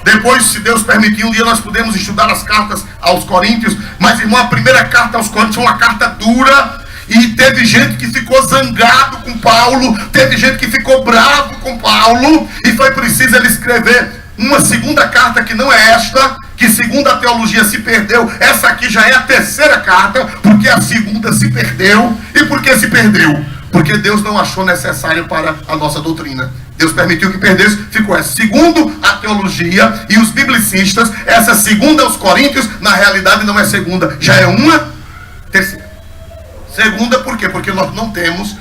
Depois, se Deus permitir, um dia nós podemos estudar as cartas aos Coríntios. Mas, irmão, a primeira carta aos Coríntios foi uma carta dura. E teve gente que ficou zangado com Paulo. Teve gente que ficou bravo com Paulo. E foi preciso ele escrever uma 2ª carta que não é esta, que segundo a teologia se perdeu. Essa aqui já é a 3ª carta, porque a 2ª se perdeu. E por que se perdeu? Porque Deus não achou necessário para a nossa doutrina. Deus permitiu que perdesse, ficou essa. Segundo a teologia e os biblicistas, essa 2ª aos Coríntios, na realidade não é 2ª, já é uma 3ª. 2ª por quê? Porque nós não temos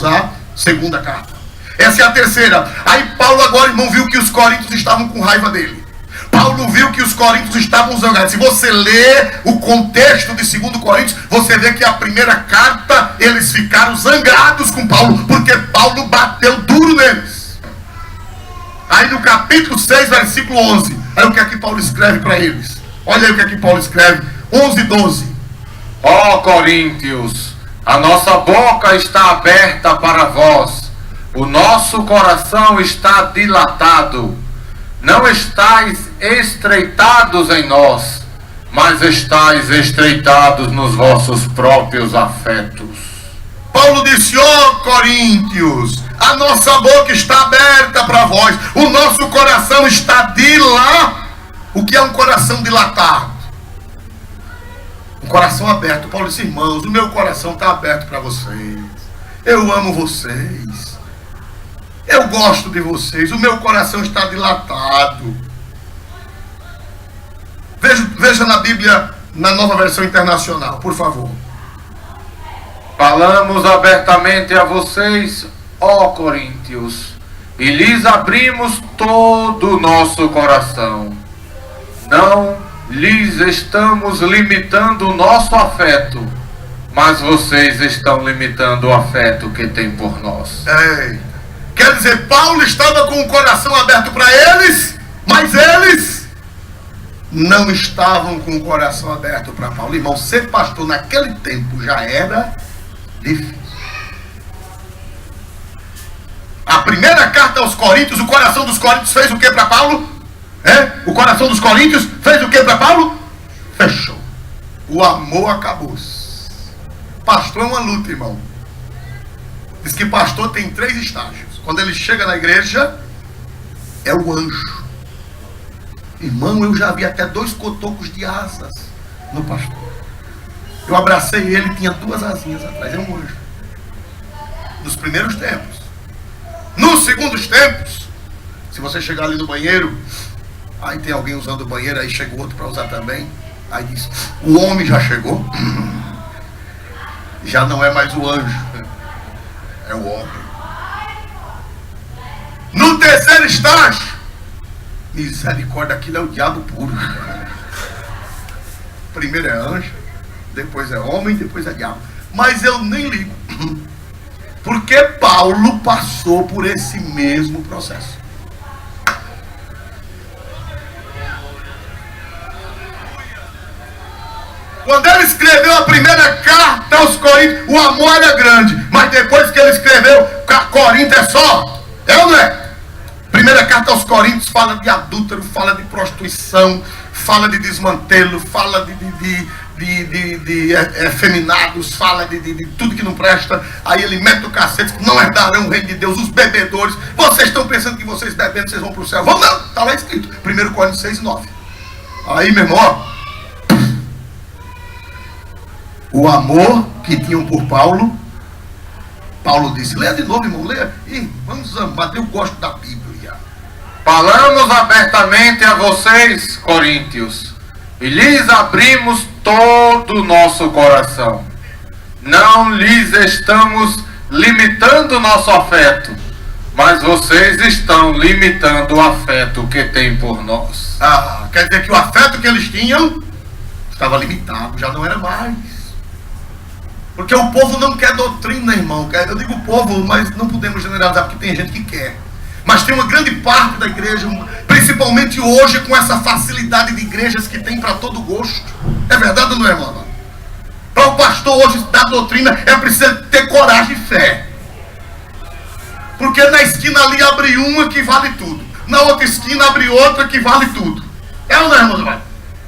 a 2ª carta. Essa é a 3ª. Aí Paulo agora, irmão, viu que os coríntios estavam com raiva dele. Paulo viu que os coríntios estavam zangados. Se você lê o contexto de 2 Coríntios, você vê que a primeira carta, eles ficaram zangados com Paulo, porque Paulo bateu duro neles. Aí no capítulo 6, versículo 11, aí o que é que Paulo escreve para eles? Olha aí o que é que Paulo escreve, 11 e 12. Ó Coríntios, a nossa boca está aberta para vós, o nosso coração está dilatado. Não estáis estreitados em nós, mas estáis estreitados nos vossos próprios afetos. Paulo disse, ó Coríntios, A nossa boca está aberta para vós. O nosso coração está dilatado. O que é um coração dilatado? Um coração aberto. Paulo disse: irmãos, o meu coração está aberto para vocês. Eu amo vocês. Eu gosto de vocês. O meu coração está dilatado. Veja na Bíblia, na Nova Versão Internacional, por favor. Falamos abertamente a vocês, ó coríntios, e lhes abrimos todo o nosso coração. Não lhes estamos limitando o nosso afeto, mas vocês estão limitando o afeto que tem por nós. Quer dizer, Paulo estava com o coração aberto para eles, mas eles não estavam com o coração aberto para Paulo. Irmão, ser pastor naquele tempo já era difícil. A primeira carta aos Coríntios, o coração dos Coríntios fez o que para Paulo? O coração dos Coríntios fez o que para Paulo? Fechou. O amor acabou-se. Pastor é uma luta, irmão. Diz que pastor tem 3 estágios. Quando ele chega na igreja, é o anjo. Irmão, eu já vi até 2 cotocos de asas no pastor. Eu abracei ele, tinha 2 asinhas atrás. É um anjo. Nos primeiros tempos. Nos segundos tempos, se você chegar ali no banheiro, aí tem alguém usando o banheiro, aí chega o outro para usar também. Aí diz: o homem já chegou. Já não é mais o anjo, é o homem. No terceiro estágio, misericórdia, aquilo é o diabo puro. Primeiro é anjo, depois é homem, depois é diabo. Mas eu nem ligo, porque Paulo passou por esse mesmo processo. Quando ele escreveu a primeira carta aos Coríntios, o amor era grande. Mas depois que ele escreveu, Corinto é só. É ou não é? Primeira carta aos Coríntios fala de adúltero, fala de prostituição, fala de desmantelo, fala de efeminados, fala de tudo que não presta. Aí ele mete o cacete, que não herdarão o reino de Deus, os bebedores. Vocês estão pensando que vocês bebendo, vocês vão para o céu? Vão não, está lá escrito, 1 Coríntios 6:9. Aí, meu irmão, ó, o amor que tinham por Paulo, Paulo disse: leia de novo, irmão, leia. Vamos amar, eu gosto da Bíblia. Falamos abertamente a vocês, coríntios, e lhes abrimos todo o nosso coração. Não lhes estamos limitando o nosso afeto, mas vocês estão limitando o afeto que tem por nós. Quer dizer que o afeto que eles tinham estava limitado, já não era mais. Porque o povo não quer doutrina, irmão. Eu digo povo, mas não podemos generalizar, porque tem gente que quer. Mas tem uma grande parte da igreja, principalmente hoje, com essa facilidade de igrejas que tem para todo gosto. É verdade ou não é, irmão? Para o pastor hoje dar doutrina, é preciso ter coragem e fé. Porque na esquina ali abre uma que vale tudo. Na outra esquina abre outra que vale tudo. É ou não é, irmão?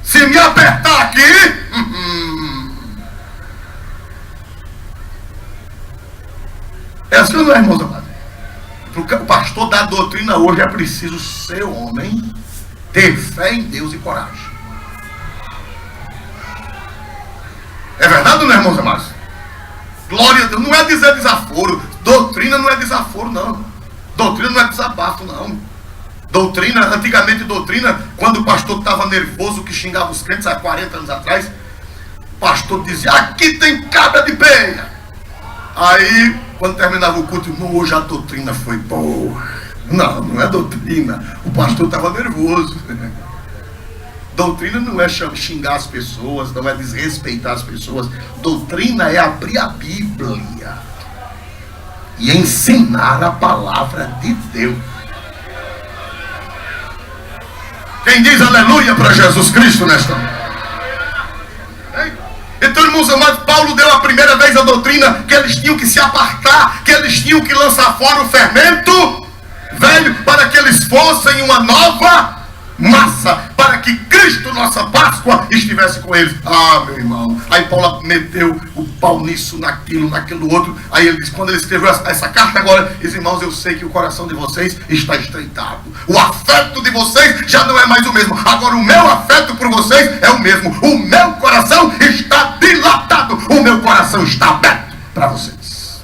Se me apertar aqui... É assim ou não é, irmãos amados? Porque o pastor da doutrina hoje é preciso ser homem, ter fé em Deus e coragem. É verdade ou não é, irmãos amados? Glória a Deus, não é dizer desaforo. Doutrina não é desaforo, não. Doutrina não é desabafo, não. Doutrina, antigamente doutrina, quando o pastor estava nervoso, que xingava os crentes há 40 anos atrás, o pastor dizia: aqui tem cabra de peia. Aí, quando terminava o culto, irmão, hoje a doutrina foi boa. Não, não é doutrina. O pastor estava nervoso. Doutrina não é xingar as pessoas, não é desrespeitar as pessoas. Doutrina é abrir a Bíblia e ensinar a palavra de Deus. Quem diz aleluia para Jesus Cristo nesta noite? Então, irmãos amados, Paulo deu a primeira vez a doutrina que eles tinham que se apartar, que eles tinham que lançar fora o fermento velho, para que eles fossem uma nova massa para que Cristo, nossa Páscoa, estivesse com eles. Ah, meu irmão. Aí Paulo meteu o pau nisso, naquilo outro. Aí ele disse, quando ele escreveu essa carta agora, diz, irmãos, eu sei que o coração de vocês está estreitado. O afeto de vocês já não é mais o mesmo. Agora o meu afeto por vocês é o mesmo. O meu coração está dilatado. O meu coração está aberto para vocês.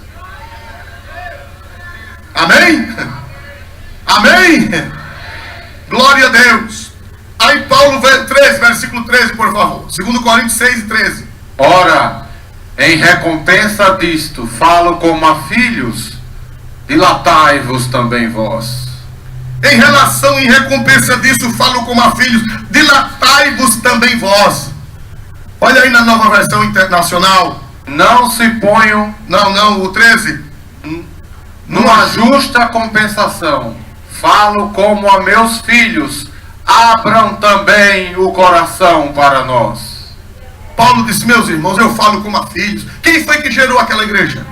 Amém? Amém? Glória a Deus. Aí Paulo, 13, versículo 13, por favor. 2 Coríntios 6 e 13. Ora, em recompensa disto, falo como a filhos, dilatai-vos também vós. Em recompensa disso, falo como a filhos, dilatai-vos também vós. Olha aí na Nova Versão Internacional. Não se ponham... Não, o 13. Numa justa compensação, falo como a meus filhos, abram também o coração para nós. Paulo disse, meus irmãos, eu falo como a filhos. Quem foi que gerou aquela igreja?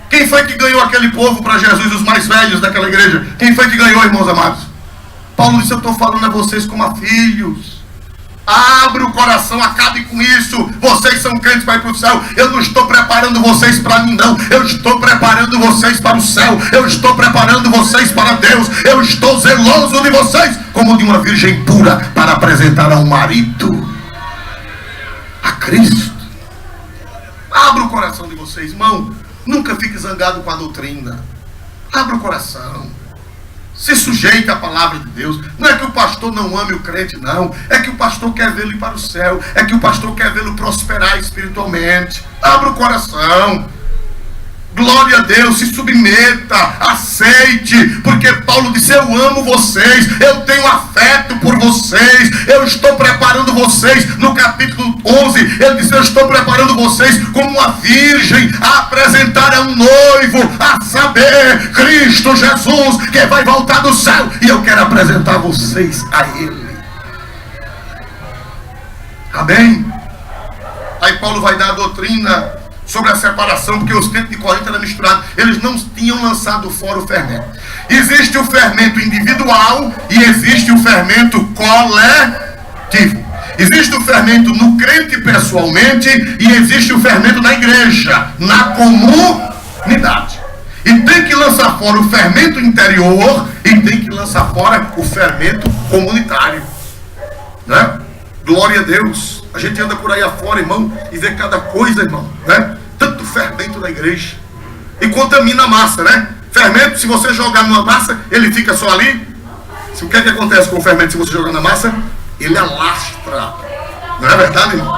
Quem foi que ganhou aquele povo para Jesus, os mais velhos daquela igreja? Quem foi que ganhou, irmãos amados? Paulo disse, eu estou falando a vocês como a filhos. Abre o coração, acabe com isso. Vocês são crentes para ir para o céu. Eu não estou preparando vocês para mim, não. Eu estou preparando vocês para o céu. Eu estou preparando vocês para Deus. Eu estou zeloso de vocês, como de uma virgem pura, para apresentar ao marido, a Cristo. Abra o coração de vocês, irmão. Nunca fique zangado com a doutrina. Abra o coração. Se sujeite à palavra de Deus. Não é que o pastor não ame o crente, não. É que o pastor quer vê-lo ir para o céu. É que o pastor quer vê-lo prosperar espiritualmente. Abra o coração. Glória a Deus, se submeta, aceite, porque Paulo disse, eu amo vocês, eu tenho afeto por vocês, eu estou preparando vocês. No capítulo 11, ele disse, eu estou preparando vocês como uma virgem a apresentar a um noivo, a saber, Cristo Jesus, que vai voltar do céu, e eu quero apresentar vocês a Ele. Amém? Aí Paulo vai dar a doutrina sobre a separação, porque os crentes de Corinto eram misturados. Eles não tinham lançado fora o fermento. Existe o fermento individual e existe o fermento coletivo. Existe o fermento no crente pessoalmente e existe o fermento na igreja, na comunidade. E tem que lançar fora o fermento interior e tem que lançar fora o fermento comunitário, né? Glória a Deus. A gente anda por aí afora, irmão, e vê cada coisa, irmão, né? Tanto fermento na igreja. E contamina a massa, né? Fermento, se você jogar numa massa, ele fica só ali. O que é que acontece com o fermento se você jogar na massa? Ele alastra. Não é verdade, irmão?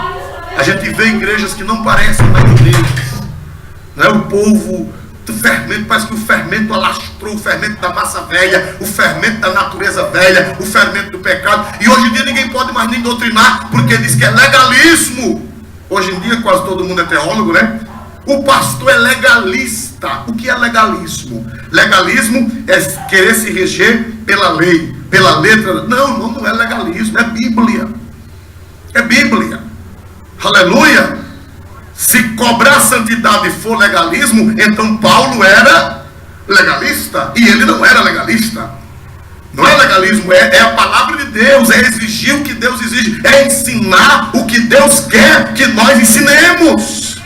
A gente vê igrejas que não parecem mais igrejas, né? O povo do fermento, parece que o fermento alastrou, o fermento da massa velha, o fermento da natureza velha, o fermento do pecado. E hoje em dia ninguém pode mais nem doutrinar, porque diz que é legalismo. Hoje em dia quase todo mundo é teólogo, né? O pastor é legalista. O que é legalismo? Legalismo é querer se reger pela lei, pela letra. Não, irmão, não é legalismo, é Bíblia. É Bíblia. Aleluia. Se cobrar santidade for legalismo, então Paulo era legalista e ele não era legalista. Não é legalismo, é a palavra de Deus, é exigir o que Deus exige, é ensinar o que Deus quer que nós ensinemos.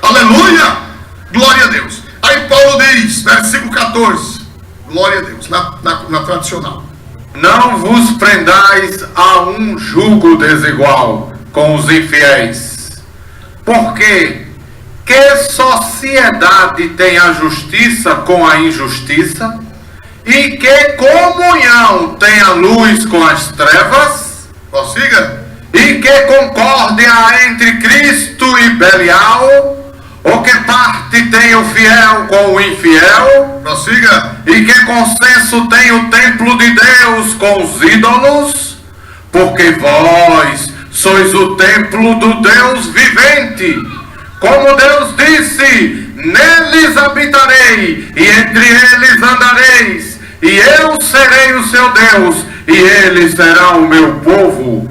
Aleluia, glória a Deus. Aí Paulo diz, versículo 14, glória a Deus, na tradicional: não vos prendais a um jugo desigual com os infiéis. Porque que sociedade tem a justiça com a injustiça? E que comunhão tem a luz com as trevas? Prossiga. E que concórdia há entre Cristo e Belial? Ou que parte tem o fiel com o infiel? Prossiga. E que consenso tem o templo de Deus com os ídolos? Porque vós sois o templo do Deus vivente. Como Deus disse, neles habitarei, e entre eles andareis, e eu serei o seu Deus, e eles serão o meu povo.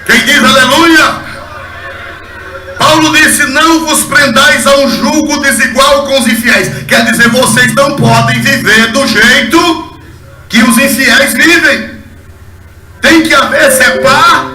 Quem diz aleluia? Paulo Paulo disse: não vos prendais a um jugo desigual com os infiéis. Quer dizer, vocês não podem viver do jeito que os infiéis vivem. Tem que haver separ.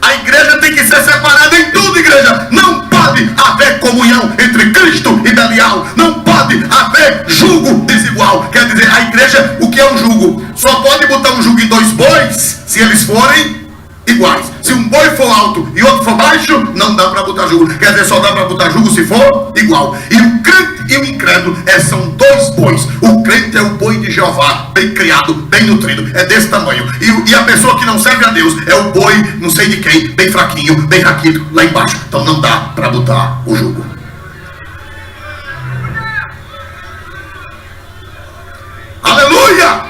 A igreja tem que ser separada em tudo, igreja. Não pode haver comunhão entre Cristo e Belial. Não pode haver jugo desigual. Quer dizer, a igreja, o que é um jugo? Só pode botar um jugo em dois bois se eles forem iguais. Se um boi for alto e outro for baixo, não dá para botar jugo. Quer dizer, só dá para botar jugo se for igual. E o crente e o incrédulo são dois bois. O crente é o boi de Jeová, bem criado, bem nutrido, é desse tamanho. E a pessoa que não serve a Deus é o boi não sei de quem, bem fraquinho, bem raquítico, lá embaixo. Então não dá para botar o jugo. Aleluia!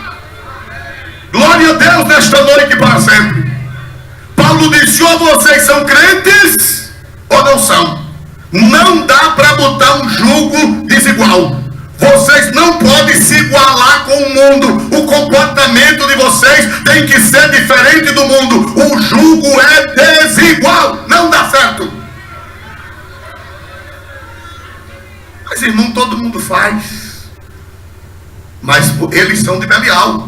Glória a Deus nesta noite e para sempre. Paulo disse: ou vocês são crentes ou não são. Não dá para botar um jugo desigual. Vocês não podem se igualar com o mundo. O comportamento de vocês tem que ser diferente do mundo. O jugo é desigual. Não dá certo. Mas irmão, todo mundo faz. Mas eles são de Belial.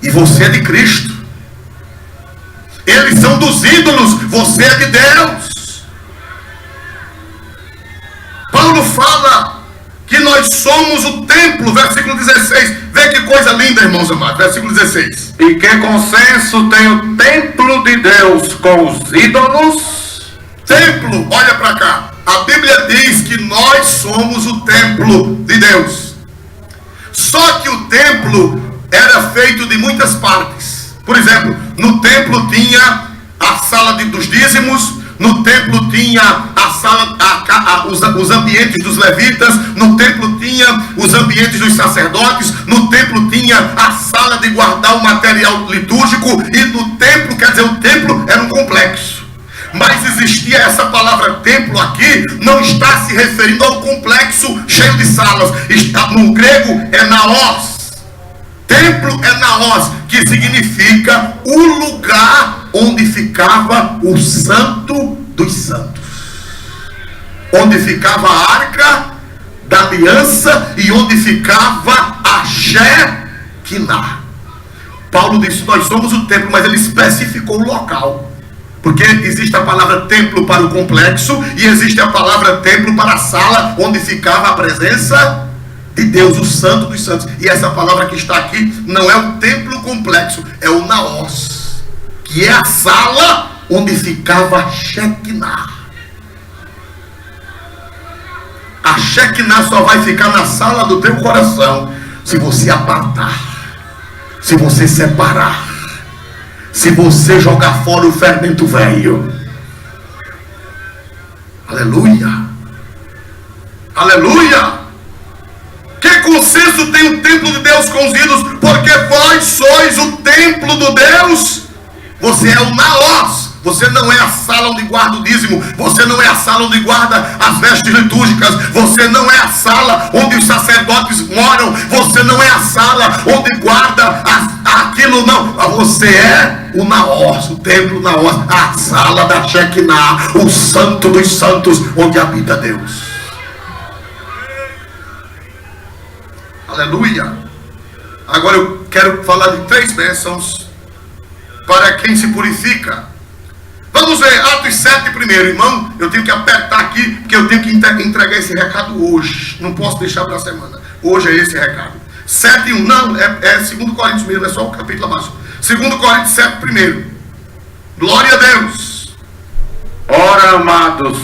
E você é de Cristo. Eles são dos ídolos, você é de Deus. Paulo fala que nós somos o templo, versículo 16. Vê que coisa linda, irmãos amados, versículo 16. E que consenso tem o templo de Deus com os ídolos? Templo, olha para cá. A Bíblia diz que nós somos o templo de Deus. Só que o templo era feito de muitas partes. Por exemplo, no templo tinha a sala dos dízimos, no templo tinha a sala, os ambientes dos levitas, no templo tinha os ambientes dos sacerdotes, no templo tinha a sala de guardar o material litúrgico, e no templo, quer dizer, o templo era um complexo. Mas existia essa palavra templo aqui, não está se referindo ao complexo cheio de salas. No grego é naos. Templo é naos, que significa o lugar onde ficava o santo dos santos. Onde ficava a arca da aliança e onde ficava a Shekinah. Paulo disse: nós somos o templo, mas ele especificou o local. Porque existe a palavra templo para o complexo e existe a palavra templo para a sala onde ficava a presença de Deus, o santo dos santos. E essa palavra que está aqui não é o templo complexo, é o naos, que é a sala onde ficava a Shekinah. A Shekinah só vai ficar na sala do teu coração se você apartar, se você separar, se você jogar fora o fermento velho. Aleluia, aleluia. Que consenso tem o templo de Deus com os ídolos? Porque vós sois o templo do Deus. Você é o naos. Você não é a sala onde guarda o dízimo. Você não é a sala onde guarda as vestes litúrgicas. Você não é a sala onde os sacerdotes moram. Você não é a sala onde guarda aquilo, não. Você é o naos, o templo naos, a sala da Shekinah, o santo dos santos, onde habita Deus. Aleluia. Agora eu quero falar de 3 bênçãos para quem se purifica. Vamos ver Atos 7 primeiro, irmão. Eu tenho que apertar aqui, porque eu tenho que entregar esse recado hoje. Não posso deixar para a semana. Hoje é esse recado. 7:1, não, é 2 Coríntios mesmo, é só o capítulo abaixo. 2 Coríntios 7 primeiro. Glória a Deus. Ora, amados,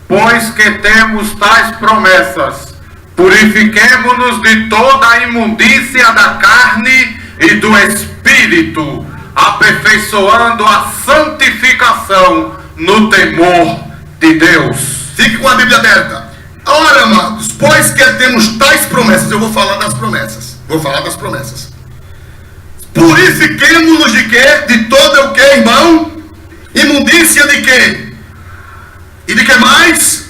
pois que temos tais promessas, purifiquemo-nos de toda a imundícia da carne e do espírito, aperfeiçoando a santificação no temor de Deus. Fique com a Bíblia aberta. Ora, amados, pois que temos tais promessas. Eu vou falar das promessas. Purifiquemo-nos de quê? De toda o quê, irmão? Imundícia de quê? E de que mais?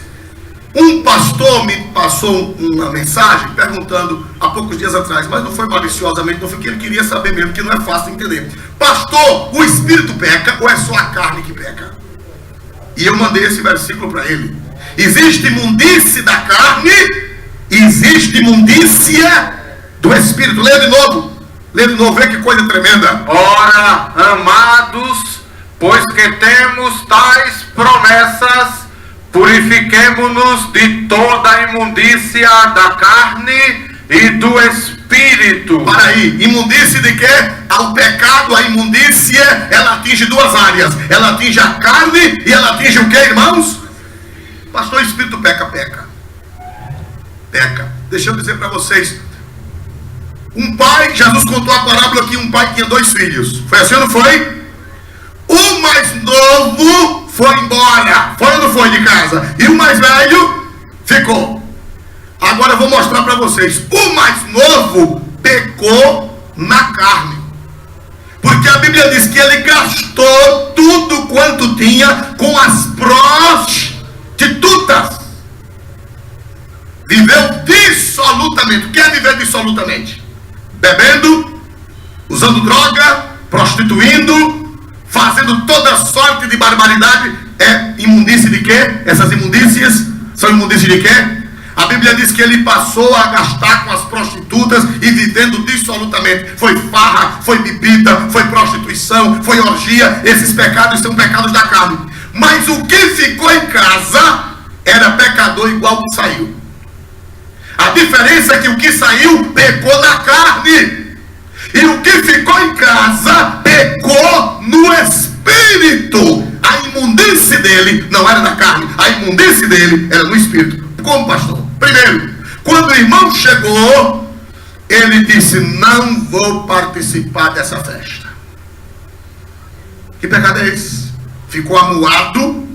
Um pastor me passou uma mensagem perguntando há poucos dias atrás, mas não foi maliciosamente, não foi que ele queria saber mesmo, que não é fácil de entender. Pastor, o espírito peca ou é só a carne que peca? E eu mandei esse versículo para ele. Existe imundície da carne, existe imundícia do espírito. Lê de novo, vê que coisa tremenda. Ora, amados, pois que temos tais promessas, purifiquemo-nos de toda a imundícia da carne e do espírito. Para aí, imundície de quê? Ao pecado, a imundícia, ela atinge duas áreas. Ela atinge a carne e ela atinge o que, irmãos? Pastor, o espírito peca. Deixa eu dizer para vocês. Um pai, Jesus contou a parábola que um pai tinha 2 filhos. Foi assim ou não foi? O mais novo foi embora. Foi ou não foi de casa? E o mais velho ficou. Agora eu vou mostrar para vocês. O mais novo pecou na carne. Porque a Bíblia diz que ele gastou tudo quanto tinha com as prostitutas. Viveu dissolutamente. O que é viver dissolutamente? Bebendo, usando droga, prostituindo, fazendo toda sorte de barbaridade. É imundície de quê? Essas imundícias são imundícies de quê? A Bíblia diz que ele passou a gastar com as prostitutas e vivendo dissolutamente. Foi farra, foi bebida, foi prostituição, foi orgia. Esses pecados são pecados da carne. Mas o que ficou em casa era pecador igual que saiu. A diferença é que o que saiu pecou na carne. E o que ficou em casa pecou no espírito. A imundície dele não era na carne. A imundície dele era no espírito. Como, pastor? Primeiro, quando o irmão chegou, ele disse: não vou participar dessa festa. Que pecado é esse? Ficou amuado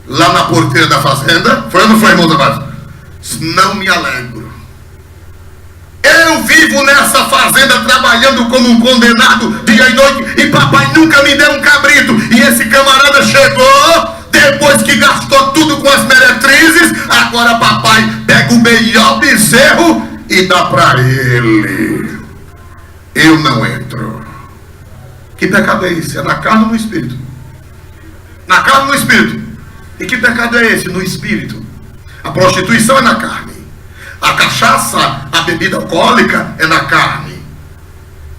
lá na porteira da fazenda. Foi ou não foi, irmão Tavares? Não me alegro. Eu vivo nessa fazenda trabalhando como um condenado dia e noite, e papai nunca me deu um cabrito. E esse camarada chegou depois que gastou tudo com as meretrizes. Agora papai pega o melhor bezerro e dá para ele. Eu não entro. Que pecado é esse? É na carne ou no espírito? Na carne ou no espírito? E que pecado é esse? No espírito. A prostituição é na carne. A cachaça, a bebida alcoólica é na carne.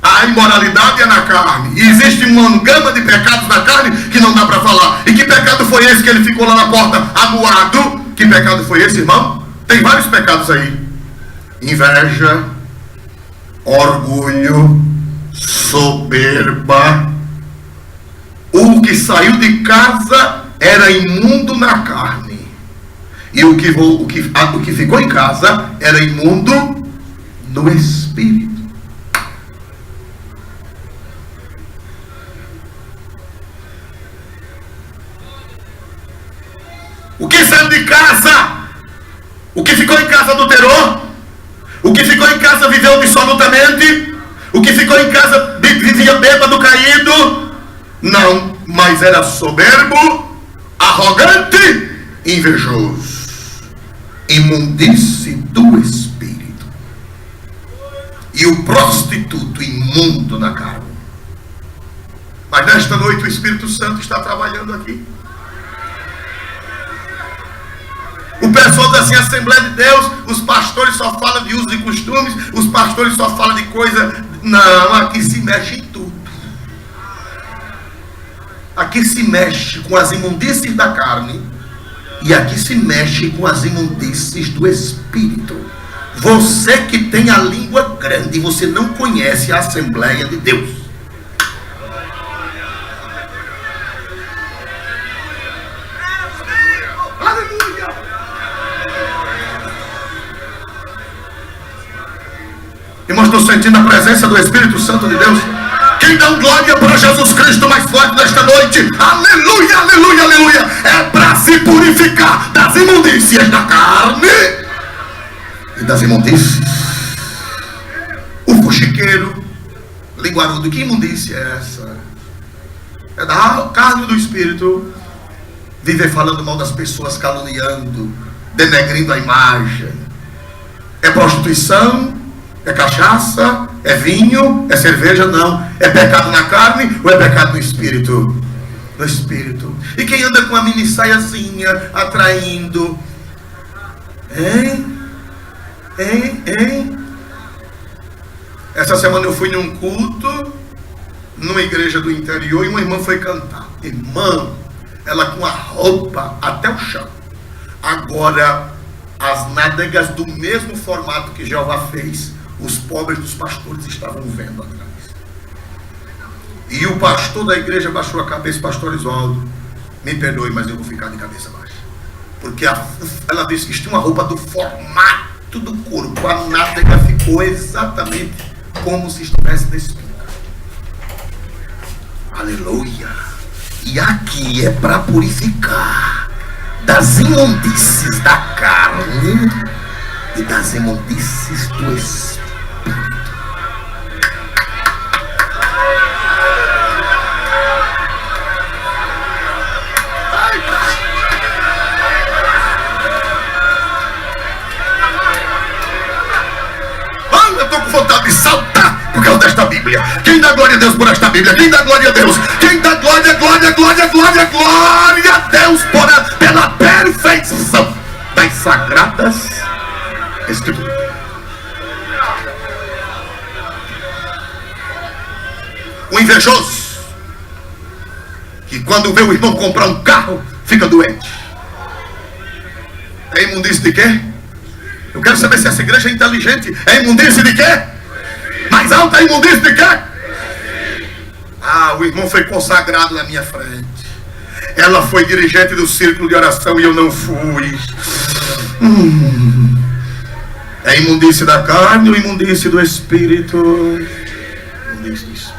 A imoralidade é na carne. E existe uma gama de pecados na carne que não dá para falar. E que pecado foi esse que ele ficou lá na porta amuado? Que pecado foi esse, irmão? Tem vários pecados aí. Inveja, orgulho, soberba. O que saiu de casa era imundo na carne. E o que ficou em casa era imundo no espírito. O que saiu de casa, o que ficou em casa adulterou, o que ficou em casa viveu dissolutamente, o que ficou em casa vivia bêbado, caído. Não, mas era soberbo, arrogante, invejoso. Imundície do espírito. E o prostituto imundo na carne. Mas nesta noite o Espírito Santo está trabalhando aqui. O pessoal diz assim: Assembleia de Deus, os pastores só falam de usos e costumes, os pastores só falam de coisa. Não, aqui se mexe em tudo. Aqui se mexe com as imundícies da carne. E aqui se mexe com as imundícies do espírito. Você que tem a língua grande, você não conhece a Assembleia de Deus. Aleluia! Irmãos, estou sentindo a presença do Espírito Santo de Deus. Quem dá glória para Jesus Cristo mais forte nesta noite? Aleluia, aleluia, aleluia. É para se purificar das imundícias da carne e das imundícias. O fuxiqueiro, linguarudo, que imundícia é essa? É da carne do espírito. Viver falando mal das pessoas, caluniando, denegrindo a imagem. É prostituição? É cachaça? É vinho? É cerveja? Não. É pecado na carne ou é pecado no espírito? no Espírito. E quem anda com a mini saiazinha atraindo? Hein? Essa semana eu fui num culto, numa igreja do interior, e uma irmã foi cantar. Irmão, ela com a roupa até o chão. Agora, as nádegas do mesmo formato que Jeová fez, os pobres dos pastores estavam vendo atrás. E o pastor da igreja baixou a cabeça. Pastor Oswaldo, me perdoe, mas eu vou ficar de cabeça baixa. Porque ela disse que tinha uma roupa do formato do corpo. A nádega ficou exatamente como se estivesse despindo. Aleluia. E aqui é para purificar das imundícies da carne e das imundícies do Espírito. Eu estou com vontade de saltar por causa desta Bíblia. Quem dá glória a Deus por esta Bíblia? Quem dá glória a Deus? Quem dá glória a Deus pela perfeição das sagradas Escrituras? O invejoso, que quando vê o irmão comprar um carro, fica doente. É imundície de quê? Eu quero saber se essa igreja é inteligente. É imundície de quê? Mais alta, é imundície de quê? O irmão foi consagrado na minha frente. Ela foi dirigente do círculo de oração e eu não fui. É imundície da carne ou imundície do Espírito? Imundície do Espírito.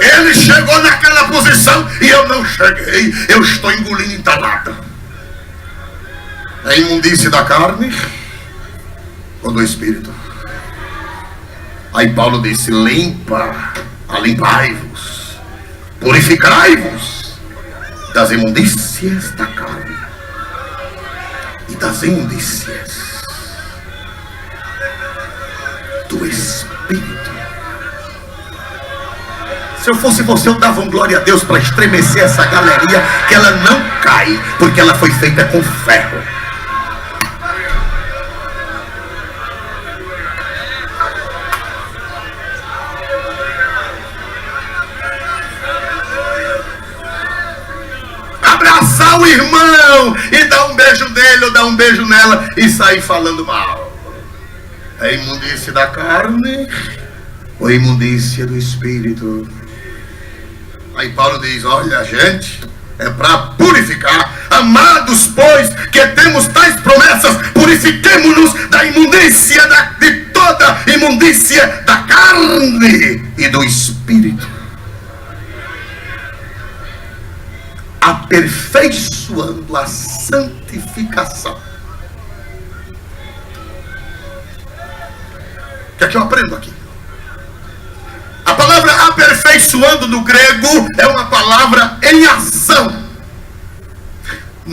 Ele chegou naquela posição e eu não cheguei. Eu estou engolindo entalada. É imundície da carne ou do Espírito? Aí Paulo disse: limpai-vos, purificai-vos das imundícias da carne e das imundícias do Espírito. Se eu fosse você, eu dava glória a Deus para estremecer essa galeria, que ela não cai, porque ela foi feita com ferro. Abraçar o irmão e dar um beijo nele ou dar um beijo nela e sair falando mal. É imundície da carne ou imundícia do Espírito? Aí Paulo diz: olha, gente, é para purificar. Amados, pois, que temos tais promessas, purifiquemo-nos da imundícia, de toda imundícia da carne e do Espírito, aperfeiçoando a santificação. O que é que eu aprendo aqui? A palavra aperfeiçoando no grego é uma palavra em ação.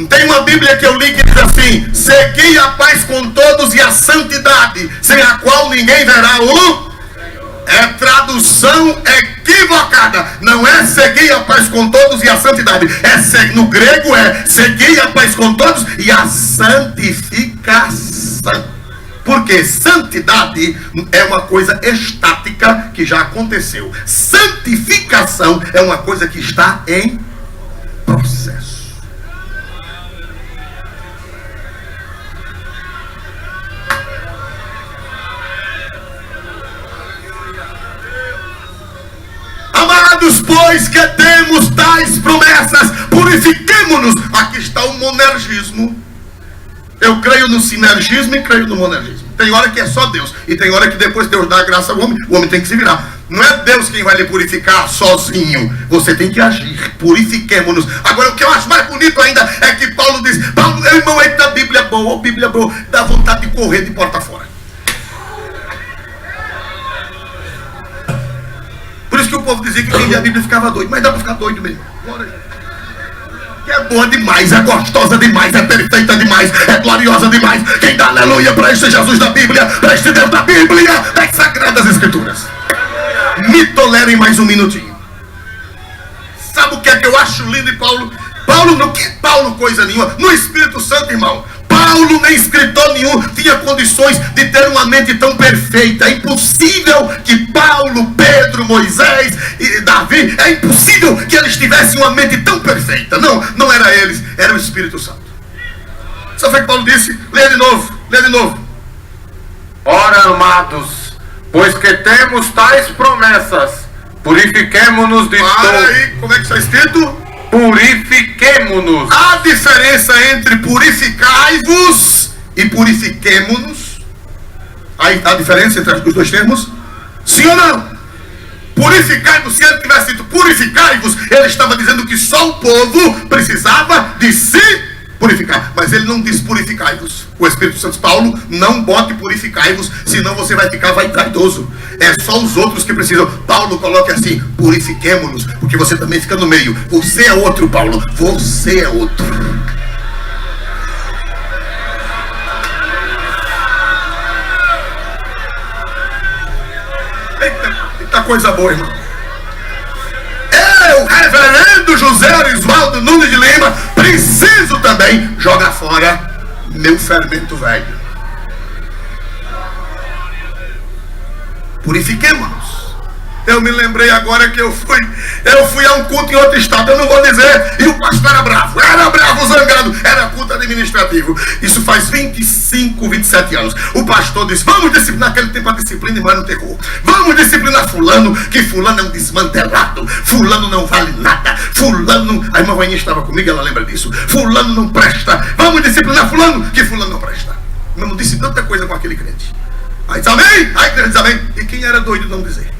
Tem uma Bíblia que eu li que diz assim: segui a paz com todos e a santidade, sem a qual ninguém verá o... É tradução equivocada. Não é seguir a paz com todos e a santidade. No grego é seguir a paz com todos e a santificação. Porque santidade é uma coisa estática que já aconteceu. Santificação é uma coisa que está em processo. Amados, pois, que temos tais promessas, purifiquemo-nos. Aqui está o monergismo. Eu creio no sinergismo e creio no monergismo. Tem hora que é só Deus, e tem hora que depois Deus dá a graça ao homem, o homem tem que se virar. Não é Deus quem vai lhe purificar sozinho. Você tem que agir. Purifiquemo-nos. Agora, o que eu acho mais bonito ainda é que Paulo diz: Paulo, irmão, eita, Bíblia boa, Bíblia boa, dá vontade de correr de porta fora. Por isso que o povo dizia que quem lia a Bíblia ficava doido. Mas dá para ficar doido mesmo. Glória a Deus. que é boa demais, é gostosa demais, é perfeita demais, é gloriosa demais. Quem dá aleluia para este Jesus da Bíblia, para este Deus da Bíblia, das Sagradas Escrituras. Me tolerem mais um minutinho. Sabe o que é que eu acho lindo em Paulo? Paulo coisa nenhuma. No Espírito Santo, irmão, Paulo nem escritor nenhum tinha condições de ter uma mente tão perfeita. É impossível que Paulo, Pedro, Moisés e Davi, é impossível que eles tivessem uma mente tão perfeita. Não era eles, era o Espírito Santo. Sabe o que Paulo disse? Lê de novo. Ora, amados, pois que temos tais promessas, purifiquemo-nos de Para aí, como é que está escrito? Purifiquemo-nos. A diferença entre purificai-vos e purifiquemo-nos. Aí está a diferença entre os dois termos? Sim ou não? Purificai-vos, se ele tivesse dito purificai-vos, ele estava dizendo que só o povo precisava de se purificar. Mas ele não diz purificai-vos. O Espírito Santo, Paulo, não bote purificai-vos, senão você vai ficar vaidoso. É só os outros que precisam. Paulo coloca assim, purifiquemo-nos, porque você também fica no meio. Você é outro, Paulo, você é outro. Eita coisa boa, irmão. Eu, reverendo José Arisvaldo Nunes de Lima, preciso também jogar fora meu fermento velho. Purifiquemos-nos. Eu me lembrei agora que eu fui a um culto em outro estado, eu não vou dizer, e o pastor era bravo, zangado, era culto administrativo. Isso faz 25, 27 anos. O pastor disse, vamos disciplinar, naquele tempo a disciplina, irmão, era um terror. Vamos disciplinar fulano, que fulano é um desmantelado, fulano não vale nada, fulano, a irmã Vaninha estava comigo, ela lembra disso, fulano não presta, vamos disciplinar fulano, que fulano não presta. Eu não disse tanta coisa com aquele crente. Aí diz amém, aí a igreja diz amém, e quem era doido não dizer?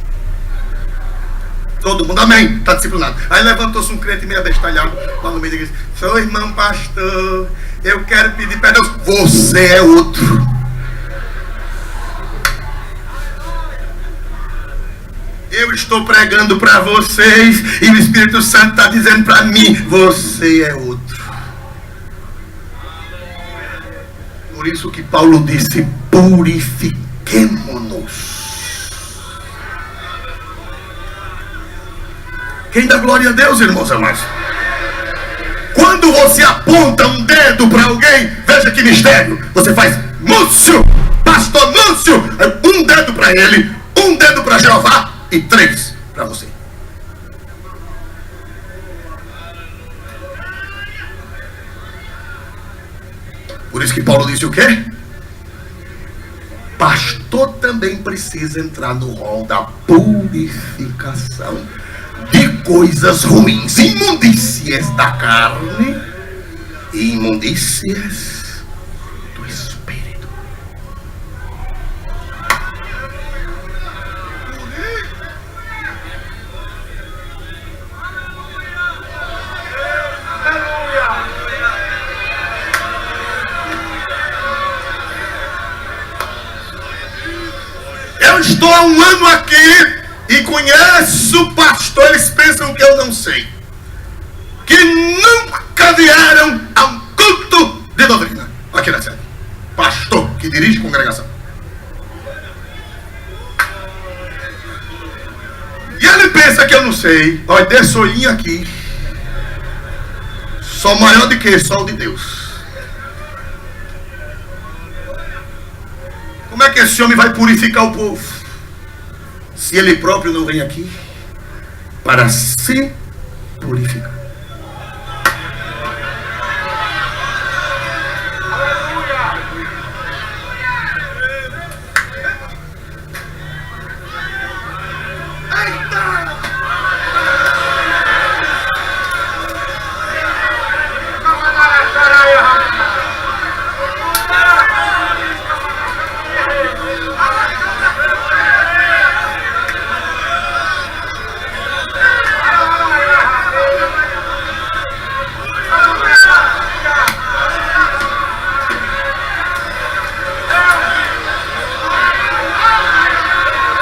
Todo mundo, amém, está disciplinado. Aí levantou-se um crente meio abestalhado lá no meio da igreja. Seu irmão pastor, eu quero pedir perdão. Você é outro. Eu estou pregando para vocês e o Espírito Santo está dizendo para mim, você é outro. Por isso que Paulo disse, purifiquemo-nos. Quem dá glória a Deus, irmãos amados? Quando você aponta um dedo para alguém, veja que mistério. Você faz Múcio, pastor Múcio. Um dedo para ele, um dedo para Jeová e 3 para você. Por isso que Paulo disse o quê? Pastor também precisa entrar no rol da purificação de coisas ruins, imundícias da carne e imundícias do espírito. Eu estou há um ano aqui e conheço pastor, eles pensam que eu não sei, que nunca vieram a um culto de doutrina aqui na sede. Pastor que dirige congregação. E ele pensa que eu não sei. Olha, desse olhinho aqui, só maior do que só o de Deus. Como é que esse homem vai purificar o povo se ele próprio não vem aqui para se purificar?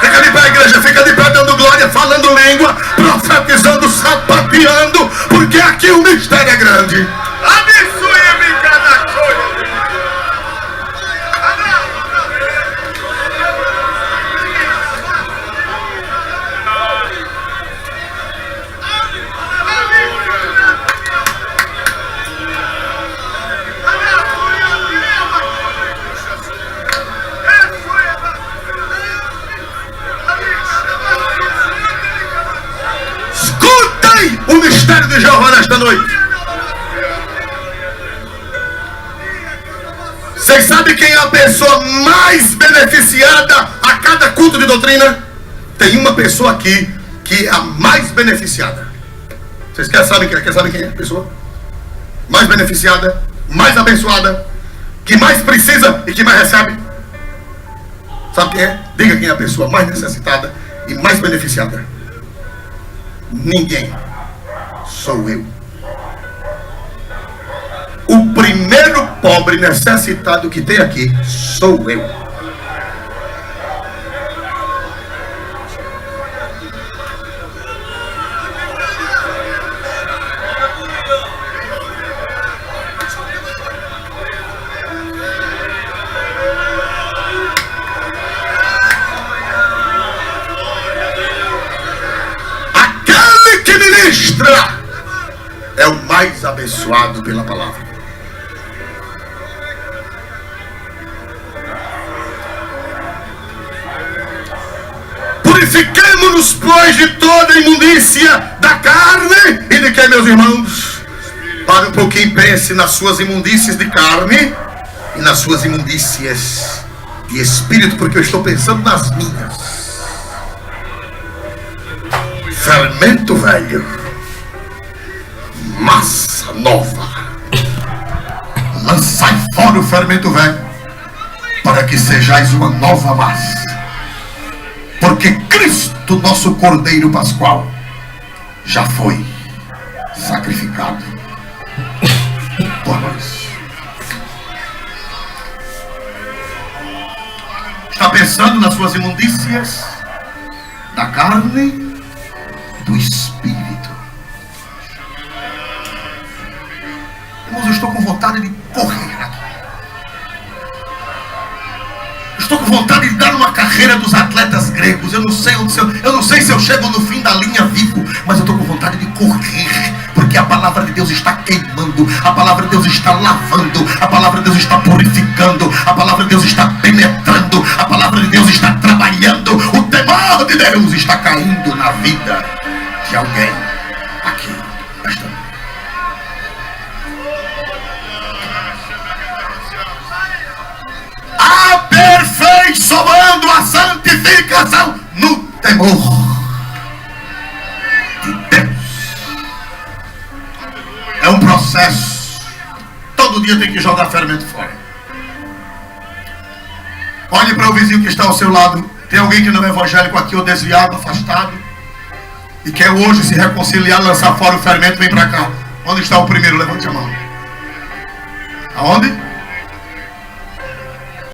Fica de pé, igreja, fica de pé dando glória, falando língua, profetizando, sapateando, porque aqui o mistério é grande. Abençoe-me cada coisa. Escutem o mistério de Jeová nesta noite. Vocês sabem quem é a pessoa mais beneficiada a cada culto de doutrina? Tem uma pessoa aqui que é a mais beneficiada. Vocês sabem quem é a pessoa? Mais beneficiada, mais abençoada, que mais precisa e que mais recebe? Sabe quem é? Diga quem é a pessoa mais necessitada e mais beneficiada. Ninguém. Sou eu. O primeiro pobre necessitado que tem aqui sou eu. Aquele que ministra é o mais abençoado pela palavra. Purifiquemo-nos, pois, de toda imundícia da carne e de que, meus irmãos? Pare um pouquinho e pense nas suas imundícias de carne e nas suas imundícias de espírito, porque eu estou pensando nas minhas. Fermento velho, massa nova. Lançai fora o fermento velho, para que sejais uma nova massa. Porque Cristo, nosso Cordeiro Pascual, já foi sacrificado por nós. Está pensando nas suas imundícias da carne e do espírito. Irmãos, eu estou com vontade de correr aqui. Estou com vontade de dar uma carreira dos atletas gregos. Eu não sei se eu chego no fim da linha vivo, mas eu estou com vontade de correr, porque a palavra de Deus está queimando, a palavra de Deus está lavando, a palavra de Deus está purificando, a palavra de Deus está penetrando, a palavra de Deus está trabalhando, o temor de Deus está caindo na vida de alguém aqui nesta noite. Aperfeiçoando a santificação no temor de Deus. É um processo. Todo dia tem que jogar fermento fora. Olhe para o vizinho que está ao seu lado. Tem alguém que não é evangélico aqui, ou desviado, afastado, e quer hoje se reconciliar, lançar fora o fermento? Vem para cá. Onde está o primeiro? Levante a mão. Aonde?